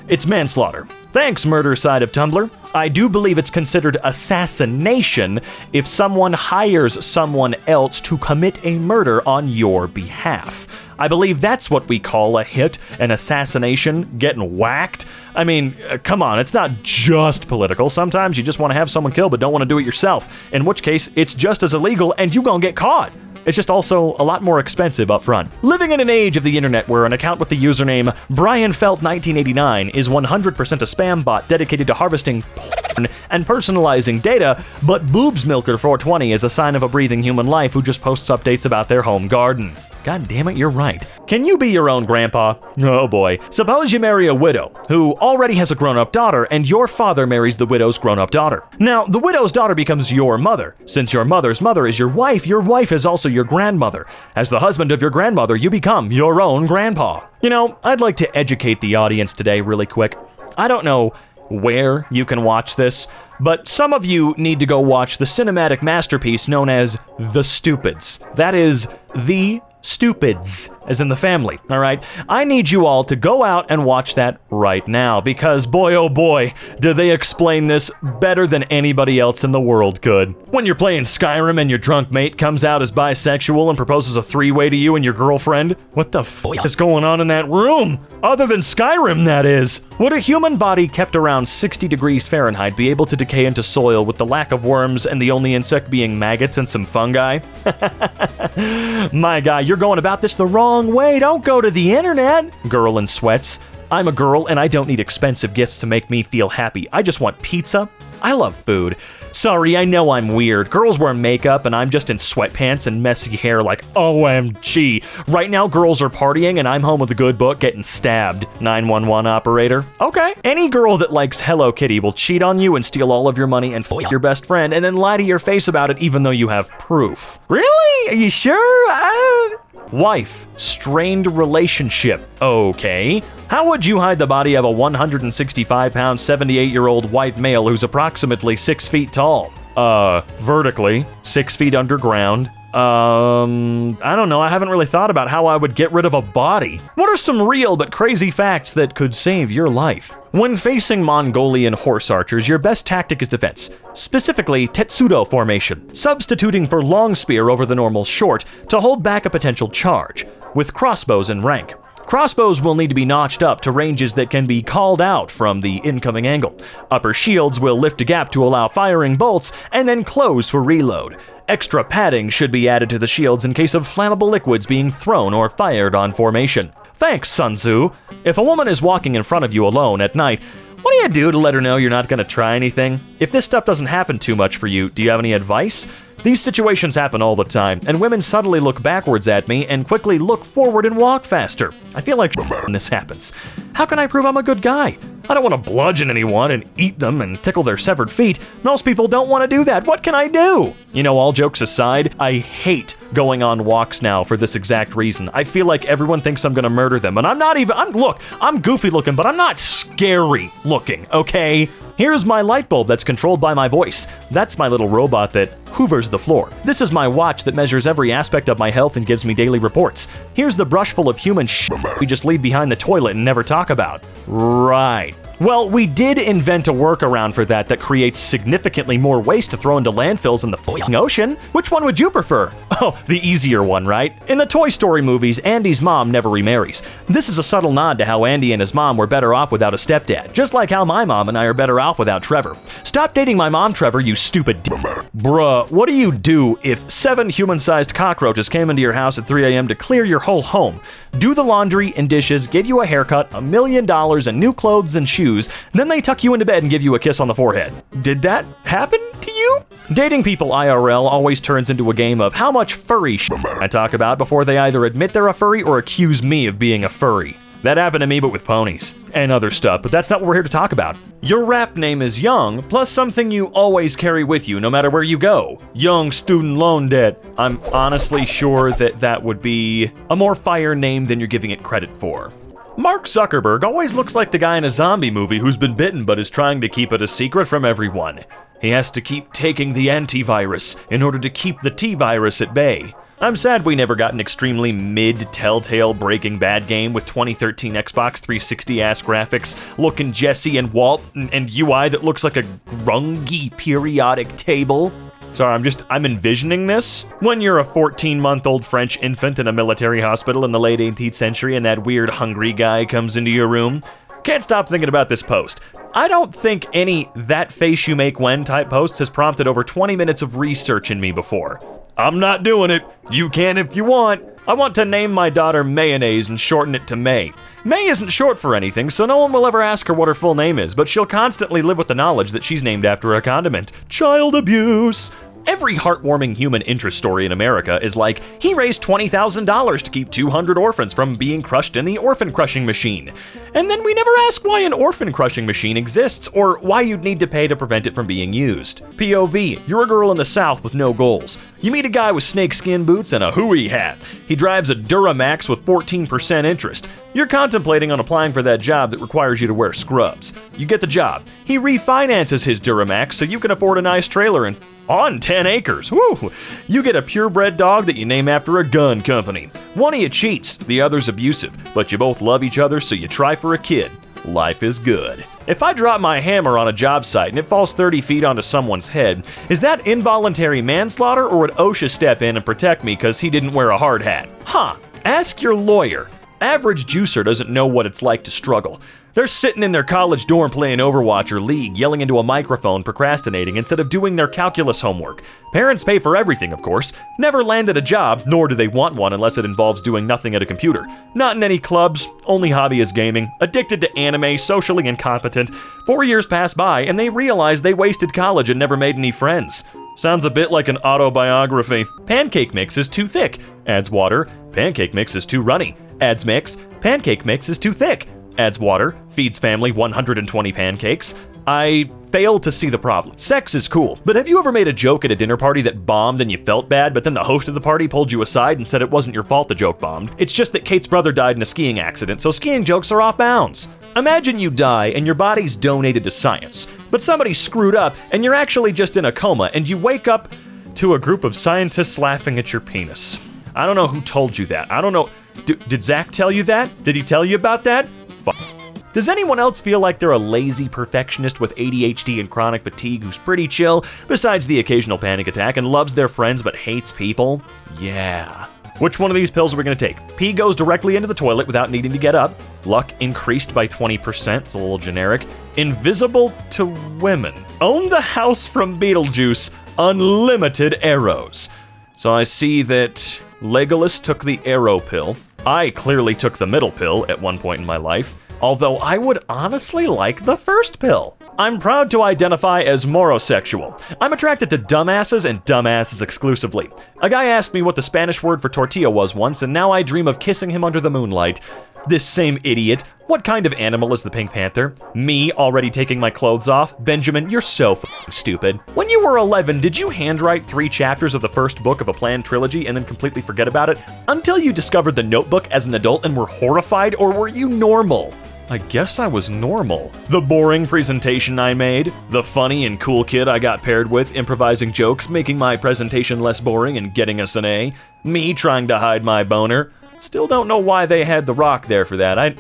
it's manslaughter. Thanks, murder side of Tumblr. I do believe it's considered assassination if someone hires someone else to commit a murder on your behalf. I believe that's what we call a hit, an assassination, getting whacked. I mean, come on, it's not just political. Sometimes you just want to have someone killed but don't want to do it yourself, in which case it's just as illegal and you gonna get caught. It's just also a lot more expensive up front. Living in an age of the internet where an account with the username BrianFelt1989 is 100% a spam bot dedicated to harvesting porn and personalizing data, but BoobsMilker420 is a sign of a breathing human life who just posts updates about their home garden. God damn it, you're right. Can you be your own grandpa? Oh boy. Suppose you marry a widow who already has a grown-up daughter and your father marries the widow's grown-up daughter. Now, the widow's daughter becomes your mother. Since your mother's mother is your wife is also your grandmother. As the husband of your grandmother, you become your own grandpa. You know, I'd like to educate the audience today really quick. I don't know where you can watch this, but some of you need to go watch the cinematic masterpiece known as The Stupids. That is The Stupids, as in the family, all right? I need you all to go out and watch that right now, because boy, oh boy, do they explain this better than anybody else in the world could. When you're playing Skyrim and your drunk mate comes out as bisexual and proposes a three-way to you and your girlfriend, what the f*** is going on in that room? Other than Skyrim, that is. Would a human body kept around 60 degrees Fahrenheit be able to decay into soil with the lack of worms and the only insect being maggots and some fungi? My guy, you're going about this the wrong way. Don't go to the internet. Girl in sweats. I'm a girl and I don't need expensive gifts to make me feel happy. I just want pizza. I love food. Sorry, I know I'm weird. Girls wear makeup and I'm just in sweatpants and messy hair like OMG. Right now, girls are partying and I'm home with a good book getting stabbed. 911 operator. Okay. Any girl that likes Hello Kitty will cheat on you and steal all of your money and f*** your best friend and then lie to your face about it even though you have proof. Really? Are you sure? Wife, strained relationship. Okay. How would you hide the body of a 165-pound, 78-year-old white male who's approximately 6 feet tall? Vertically, 6 feet underground. I don't know. I haven't really thought about how I would get rid of a body. What are some real but crazy facts that could save your life? When facing Mongolian horse archers, your best tactic is defense, specifically Tetsudo formation, substituting for long spear over the normal short to hold back a potential charge, with crossbows in rank. Crossbows will need to be notched up to ranges that can be called out from the incoming angle. Upper shields will lift a gap to allow firing bolts and then close for reload. Extra padding should be added to the shields in case of flammable liquids being thrown or fired on formation. Thanks, Sun Tzu. If a woman is walking in front of you alone at night, what do you do to let her know you're not going to try anything? If this stuff doesn't happen too much for you, do you have any advice? These situations happen all the time, and women suddenly look backwards at me and quickly look forward and walk faster. I feel like when this happens. How can I prove I'm a good guy? I don't want to bludgeon anyone and eat them and tickle their severed feet. Most people don't want to do that. What can I do? You know, all jokes aside, I hate going on walks now for this exact reason. I feel like everyone thinks I'm gonna murder them, and I'm not even, I'm goofy looking, but I'm not scary looking, okay? Here's my light bulb that's controlled by my voice. That's my little robot that hoovers the floor. This is my watch that measures every aspect of my health and gives me daily reports. Here's the brush full of human shit we just leave behind the toilet and never talk about. Right. Well, we did invent a workaround for that creates significantly more waste to throw into landfills in the f***ing ocean. Which one would you prefer? Oh, the easier one, right? In the Toy Story movies, Andy's mom never remarries. This is a subtle nod to how Andy and his mom were better off without a stepdad, just like how my mom and I are better off without Trevor. Stop dating my mom, Trevor, you stupid Bruh, what do you do if 7 human-sized cockroaches came into your house at 3 a.m. to clear your whole home, do the laundry and dishes, give you a haircut, $1 million, and new clothes and shoes, then they tuck you into bed and give you a kiss on the forehead? Did that happen to you? Dating people IRL always turns into a game of how much furry shit I talk about before they either admit they're a furry or accuse me of being a furry. That happened to me, but with ponies. And other stuff, but that's not what we're here to talk about. Your rap name is Young, plus something you always carry with you no matter where you go. Young student loan debt. I'm honestly sure that would be a more fire name than you're giving it credit for. Mark Zuckerberg always looks like the guy in a zombie movie who's been bitten but is trying to keep it a secret from everyone. He has to keep taking the antivirus in order to keep the T-virus at bay. I'm sad we never got an extremely mid-Telltale Breaking Bad game with 2013 Xbox 360-ass graphics, looking Jesse and Walt, and UI that looks like a grungy periodic table. Sorry, I'm envisioning this. When you're a 14-month-old French infant in a military hospital in the late 18th century and that weird hungry guy comes into your room. Can't stop thinking about this post. I don't think any that face you make when type posts has prompted over 20 minutes of research in me before. I'm not doing it. You can if you want. I want to name my daughter Mayonnaise and shorten it to May. May isn't short for anything, so no one will ever ask her what her full name is, but she'll constantly live with the knowledge that she's named after a condiment. Child abuse. Every heartwarming human interest story in America is like, he raised $20,000 to keep 200 orphans from being crushed in the orphan crushing machine. And then we never ask why an orphan crushing machine exists or why you'd need to pay to prevent it from being used. POV, you're a girl in the South with no goals. You meet a guy with snakeskin boots and a hooey hat. He drives a Duramax with 14% interest. You're contemplating on applying for that job that requires you to wear scrubs. You get the job. He refinances his Duramax so you can afford a nice trailer and on 10 acres. Woo! You get a purebred dog that you name after a gun company. One of you cheats, the other's abusive, but you both love each other, so you try for a kid. Life is good. If I drop my hammer on a job site and it falls 30 feet onto someone's head, is that involuntary manslaughter, or would OSHA step in and protect me because he didn't wear a hard hat? Huh. Ask your lawyer. Average juicer doesn't know what it's like to struggle. They're sitting in their college dorm playing Overwatch or League, yelling into a microphone, procrastinating instead of doing their calculus homework. Parents pay for everything, of course. Never landed a job, nor do they want one unless it involves doing nothing at a computer. Not in any clubs, only hobby is gaming. Addicted to anime, socially incompetent. 4 years pass by and they realize they wasted college and never made any friends. Sounds a bit like an autobiography. Pancake mix is too thick. Adds water. Pancake mix is too runny. Adds mix. Pancake mix is too thick. Adds water. Feeds family 120 pancakes. I fail to see the problem. Sex is cool, but have you ever made a joke at a dinner party that bombed and you felt bad, but then the host of the party pulled you aside and said it wasn't your fault the joke bombed? It's just that Kate's brother died in a skiing accident, so skiing jokes are off bounds. Imagine you die and your body's donated to science, but somebody screwed up and you're actually just in a coma and you wake up to a group of scientists laughing at your penis. I don't know who told you that. I don't know. Did Zach tell you that? Did he tell you about that? Does anyone else feel like they're a lazy perfectionist with ADHD and chronic fatigue who's pretty chill, besides the occasional panic attack, and loves their friends but hates people? Yeah. Which one of these pills are we going to take? Pee goes directly into the toilet without needing to get up. Luck increased by 20%. It's a little generic. Invisible to women. Own the house from Beetlejuice. Unlimited arrows. So I see that Legolas took the arrow pill. I clearly took the middle pill at one point in my life, although I would honestly like the first pill. I'm proud to identify as morosexual. I'm attracted to dumbasses and dumbasses exclusively. A guy asked me what the Spanish word for tortilla was once, and now I dream of kissing him under the moonlight. This same idiot. What kind of animal is the Pink Panther? Me already taking my clothes off? Benjamin, you're so stupid. When you were 11, did you handwrite 3 chapters of the first book of a planned trilogy and then completely forget about it until you discovered the Notebook as an adult and were horrified, or were you normal? I guess I was normal. The boring presentation I made, the funny and cool kid I got paired with improvising jokes, making my presentation less boring and getting us an A, me trying to hide my boner. Still don't know why they had The Rock there for that.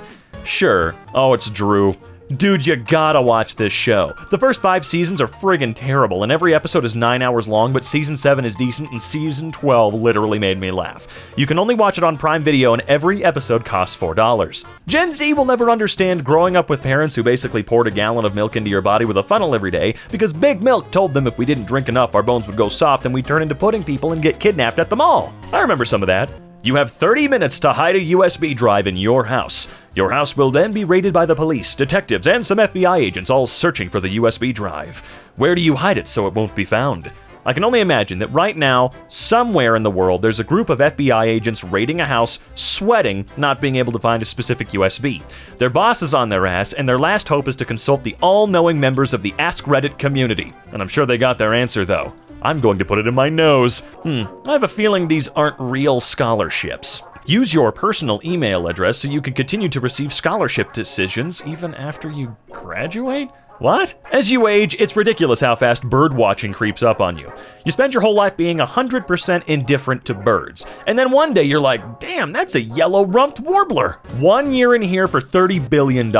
Sure. Oh, it's Drew. Dude, you gotta watch this show. The first 5 seasons are friggin' terrible, and every episode is 9 hours long, but season 7 is decent, and season 12 literally made me laugh. You can only watch it on Prime Video, and every episode costs $4. Gen Z will never understand growing up with parents who basically poured a gallon of milk into your body with a funnel every day, because Big Milk told them if we didn't drink enough, our bones would go soft and we'd turn into pudding people and get kidnapped at the mall. I remember some of that. You have 30 minutes to hide a USB drive in your house. Your house will then be raided by the police, detectives, and some FBI agents all searching for the USB drive. Where do you hide it so it won't be found? I can only imagine that right now, somewhere in the world, there's a group of FBI agents raiding a house, sweating, not being able to find a specific USB. Their boss is on their ass, and their last hope is to consult the all-knowing members of the Ask Reddit community. And I'm sure they got their answer, though. I'm going to put it in my nose. I have a feeling these aren't real scholarships. Use your personal email address so you can continue to receive scholarship decisions even after you graduate? What? As you age, it's ridiculous how fast bird watching creeps up on you. You spend your whole life being 100% indifferent to birds, and then one day you're like, damn, that's a yellow-rumped warbler. 1 year in here for $30 billion.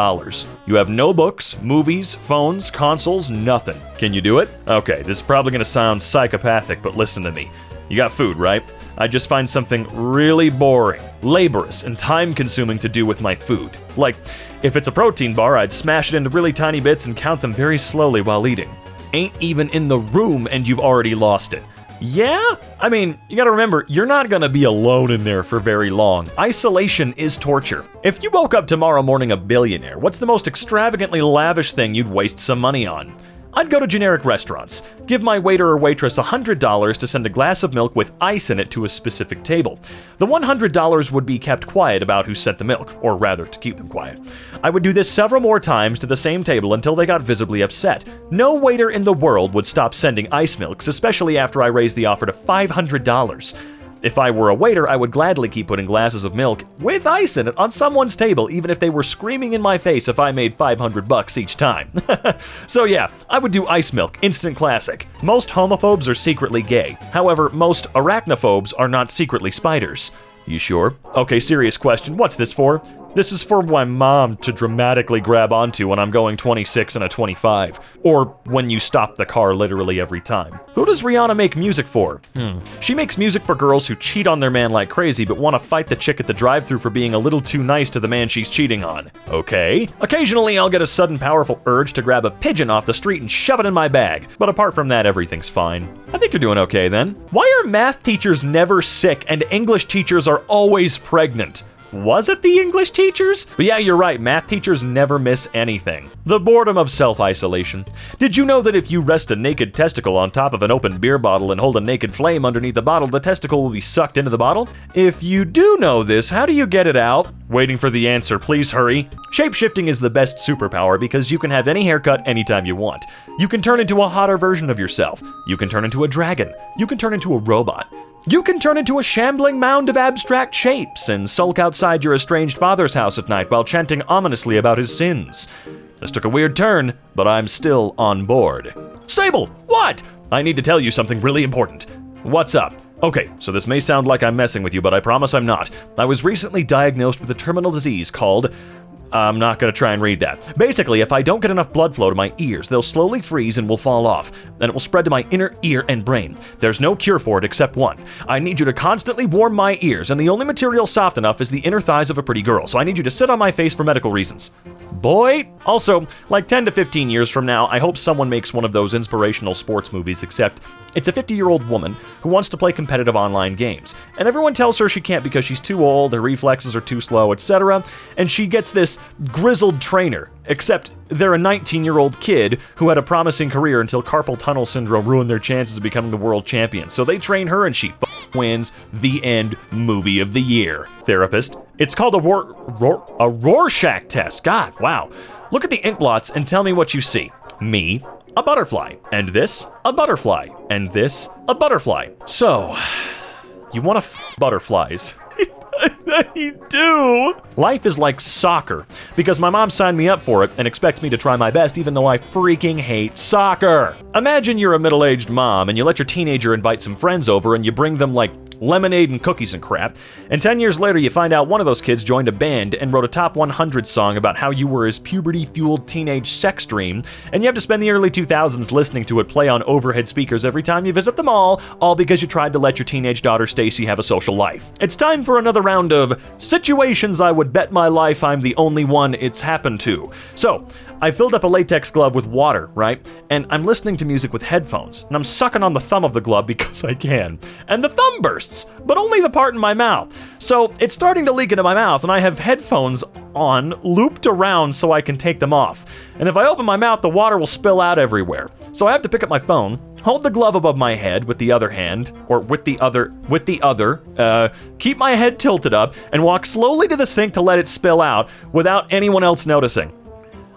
You have no books, movies, phones, consoles, nothing. Can you do it? Okay, this is probably gonna sound psychopathic, but listen to me. You got food, right? I just find something really boring, laborious, and time-consuming to do with my food. Like, if it's a protein bar, I'd smash it into really tiny bits and count them very slowly while eating. Ain't even in the room and you've already lost it. Yeah? I mean, you gotta remember, you're not gonna be alone in there for very long. Isolation is torture. If you woke up tomorrow morning a billionaire, what's the most extravagantly lavish thing you'd waste some money on? I'd go to generic restaurants, give my waiter or waitress $100 to send a glass of milk with ice in it to a specific table. The $100 would be kept quiet about who sent the milk, or rather, to keep them quiet. I would do this several more times to the same table until they got visibly upset. No waiter in the world would stop sending ice milks, especially after I raised the offer to $500. If I were a waiter, I would gladly keep putting glasses of milk with ice in it on someone's table, even if they were screaming in my face if I made $500 each time. So yeah, I would do ice milk, instant classic. Most homophobes are secretly gay. However, most arachnophobes are not secretly spiders. You sure? Okay, serious question. What's this for? This is for my mom to dramatically grab onto when I'm going 26 and a 25. Or when you stop the car literally every time. Who does Rihanna make music for? She makes music for girls who cheat on their man like crazy but want to fight the chick at the drive-thru for being a little too nice to the man she's cheating on. Okay. Occasionally I'll get a sudden powerful urge to grab a pigeon off the street and shove it in my bag. But apart from that, everything's fine. I think you're doing okay then. Why are math teachers never sick and English teachers are always pregnant? Was it the English teachers? But yeah, you're right, math teachers never miss anything. The boredom of self-isolation. Did you know that if you rest a naked testicle on top of an open beer bottle and hold a naked flame underneath the bottle, the testicle will be sucked into the bottle? If you do know this, how do you get it out? Waiting for the answer, please hurry. Shapeshifting is the best superpower because you can have any haircut anytime you want. You can turn into a hotter version of yourself. You can turn into a dragon. You can turn into a robot. You can turn into a shambling mound of abstract shapes and sulk outside your estranged father's house at night while chanting ominously about his sins. This took a weird turn, but I'm still on board. Sable, what? I need to tell you something really important. What's up? Okay, so this may sound like I'm messing with you, but I promise I'm not. I was recently diagnosed with a terminal disease called... I'm not gonna try and read that. Basically, if I don't get enough blood flow to my ears, they'll slowly freeze and will fall off. Then it will spread to my inner ear and brain. There's no cure for it except one. I need you to constantly warm my ears, and the only material soft enough is the inner thighs of a pretty girl, so I need you to sit on my face for medical reasons. Boy! Also, like 10 to 15 years from now, I hope someone makes one of those inspirational sports movies, except it's a 50-year-old woman who wants to play competitive online games, and everyone tells her she can't because she's too old, her reflexes are too slow, etc., and she gets this grizzled trainer, except they're a 19-year-old kid who had a promising career until carpal tunnel syndrome ruined their chances of becoming the world champion. So they train her and she wins. The end. Movie of the year. Therapist. It's called a Rorschach test. God, wow. Look at the ink blots and tell me what you see. Me, a butterfly, and this, a butterfly, and this, a butterfly. So, you want to butterflies. I do. Life is like soccer, because my mom signed me up for it and expects me to try my best even though I freaking hate soccer. Imagine you're a middle-aged mom and you let your teenager invite some friends over and you bring them like lemonade and cookies and crap, and 10 years later you find out one of those kids joined a band and wrote a top 100 song about how you were his puberty-fueled teenage sex dream, and you have to spend the early 2000s listening to it play on overhead speakers every time you visit the mall, all because you tried to let your teenage daughter Stacy have a social life. It's time for another round of situations I would bet my life I'm the only one it's happened to. So, I filled up a latex glove with water, right? And I'm listening to music with headphones, and I'm sucking on the thumb of the glove because I can. And the thumb bursts, but only the part in my mouth. So it's starting to leak into my mouth, and I have headphones on, looped around so I can take them off. And if I open my mouth, the water will spill out everywhere. So I have to pick up my phone, hold the glove above my head with the other hand, or with the other, keep my head tilted up, and walk slowly to the sink to let it spill out without anyone else noticing.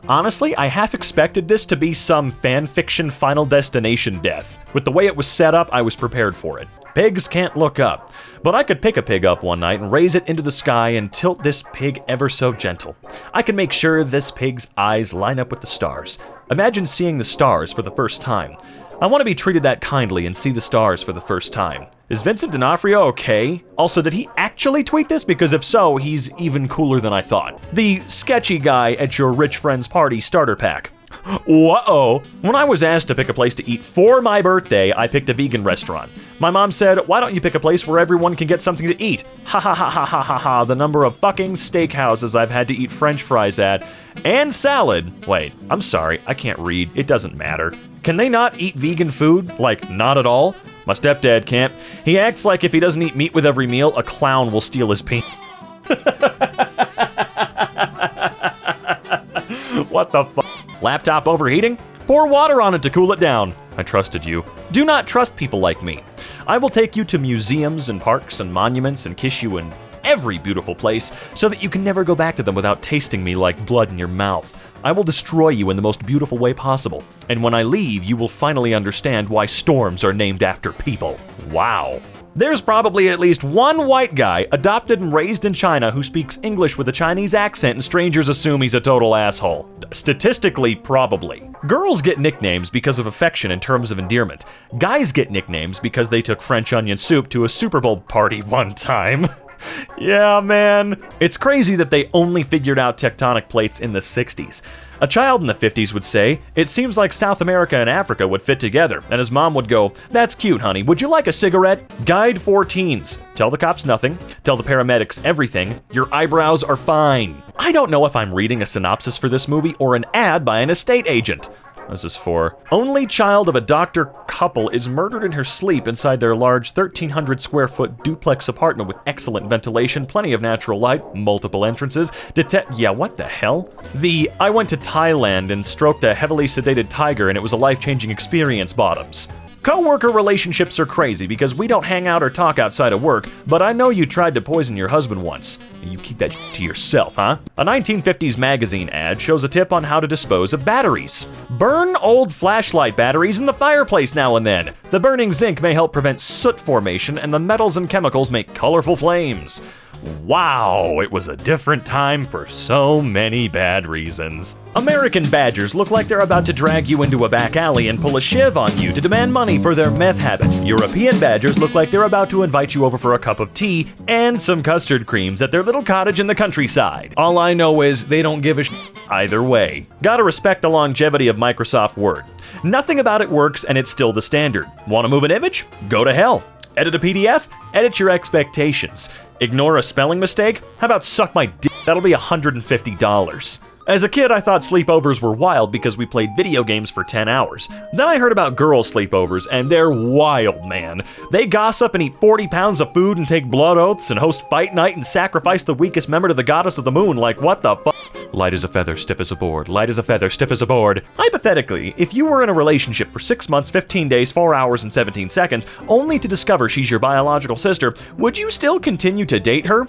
Honestly, I half expected this to be some fanfiction Final Destination death. With the way it was set up, I was prepared for it. Pigs can't look up. But I could pick a pig up one night and raise it into the sky and tilt this pig ever so gentle. I can make sure this pig's eyes line up with the stars. Imagine seeing the stars for the first time. I want to be treated that kindly and see the stars for the first time. Is Vincent D'Onofrio okay? Also, did he actually tweet this? Because if so, he's even cooler than I thought. The sketchy guy at your rich friend's party starter pack. Whoa! When I was asked to pick a place to eat for my birthday, I picked a vegan restaurant. My mom said, why don't you pick a place where everyone can get something to eat? Ha ha ha ha ha ha ha, the number of fucking steakhouses I've had to eat french fries at. And salad. Wait, I'm sorry, I can't read. It doesn't matter. Can they not eat vegan food? Like, not at all? My stepdad can't. He acts like if he doesn't eat meat with every meal, a clown will steal his penis. What the fuck? Laptop overheating? pour water on it to cool it down. I trusted you. Do not trust people like me. I will take you to museums and parks and monuments and kiss you in every beautiful place so that you can never go back to them without tasting me like blood in your mouth. I will destroy you in the most beautiful way possible. And when I leave, you will finally understand why storms are named after people. Wow. There's probably at least one white guy adopted and raised in China who speaks English with a Chinese accent and strangers assume he's a total asshole. Statistically, probably. Girls get nicknames because of affection in terms of endearment. Guys get nicknames because they took French onion soup to a Super Bowl party one time. Yeah, man. It's crazy that they only figured out tectonic plates in the 60s. A child in the 50s would say, "It seems like South America and Africa would fit together," and his mom would go, "That's cute, honey. Would you like a cigarette?" Guide for teens. Tell the cops nothing. Tell the paramedics everything. Your eyebrows are fine. I don't know if I'm reading a synopsis for this movie or an ad by an estate agent. This is for only child of a doctor couple is murdered in her sleep inside their large 1,300 square foot duplex apartment with excellent ventilation, plenty of natural light, multiple entrances, yeah, what the hell? I went to Thailand and stroked a heavily sedated tiger and it was a life-changing experience bottoms. Co-worker relationships are crazy because we don't hang out or talk outside of work, but I know you tried to poison your husband once. You keep that to yourself, huh? A 1950s magazine ad shows a tip on how to dispose of batteries. Burn old flashlight batteries in the fireplace now and then. The burning zinc may help prevent soot formation, and the metals and chemicals make colorful flames. Wow, it was a different time for so many bad reasons. American badgers look like they're about to drag you into a back alley and pull a shiv on you to demand money for their meth habit. European badgers look like they're about to invite you over for a cup of tea and some custard creams at their little cottage in the countryside. All I know is they don't give a either way. Gotta respect the longevity of Microsoft Word. Nothing about it works and it's still the standard. Want to move an image? Go to hell. Edit a PDF? Edit your expectations. Ignore a spelling mistake? How about suck my dick? That'll be $150. As a kid, I thought sleepovers were wild because we played video games for 10 hours. Then I heard about girls' sleepovers, and they're wild, man. They gossip and eat 40 pounds of food and take blood oaths and host fight night and sacrifice the weakest member to the goddess of the moon. Like, what the fuck? Light as a feather, stiff as a board. Light as a feather, stiff as a board. Hypothetically, if you were in a relationship for 6 months, 15 days, 4 hours, and 17 seconds, only to discover she's your biological sister, would you still continue to date her?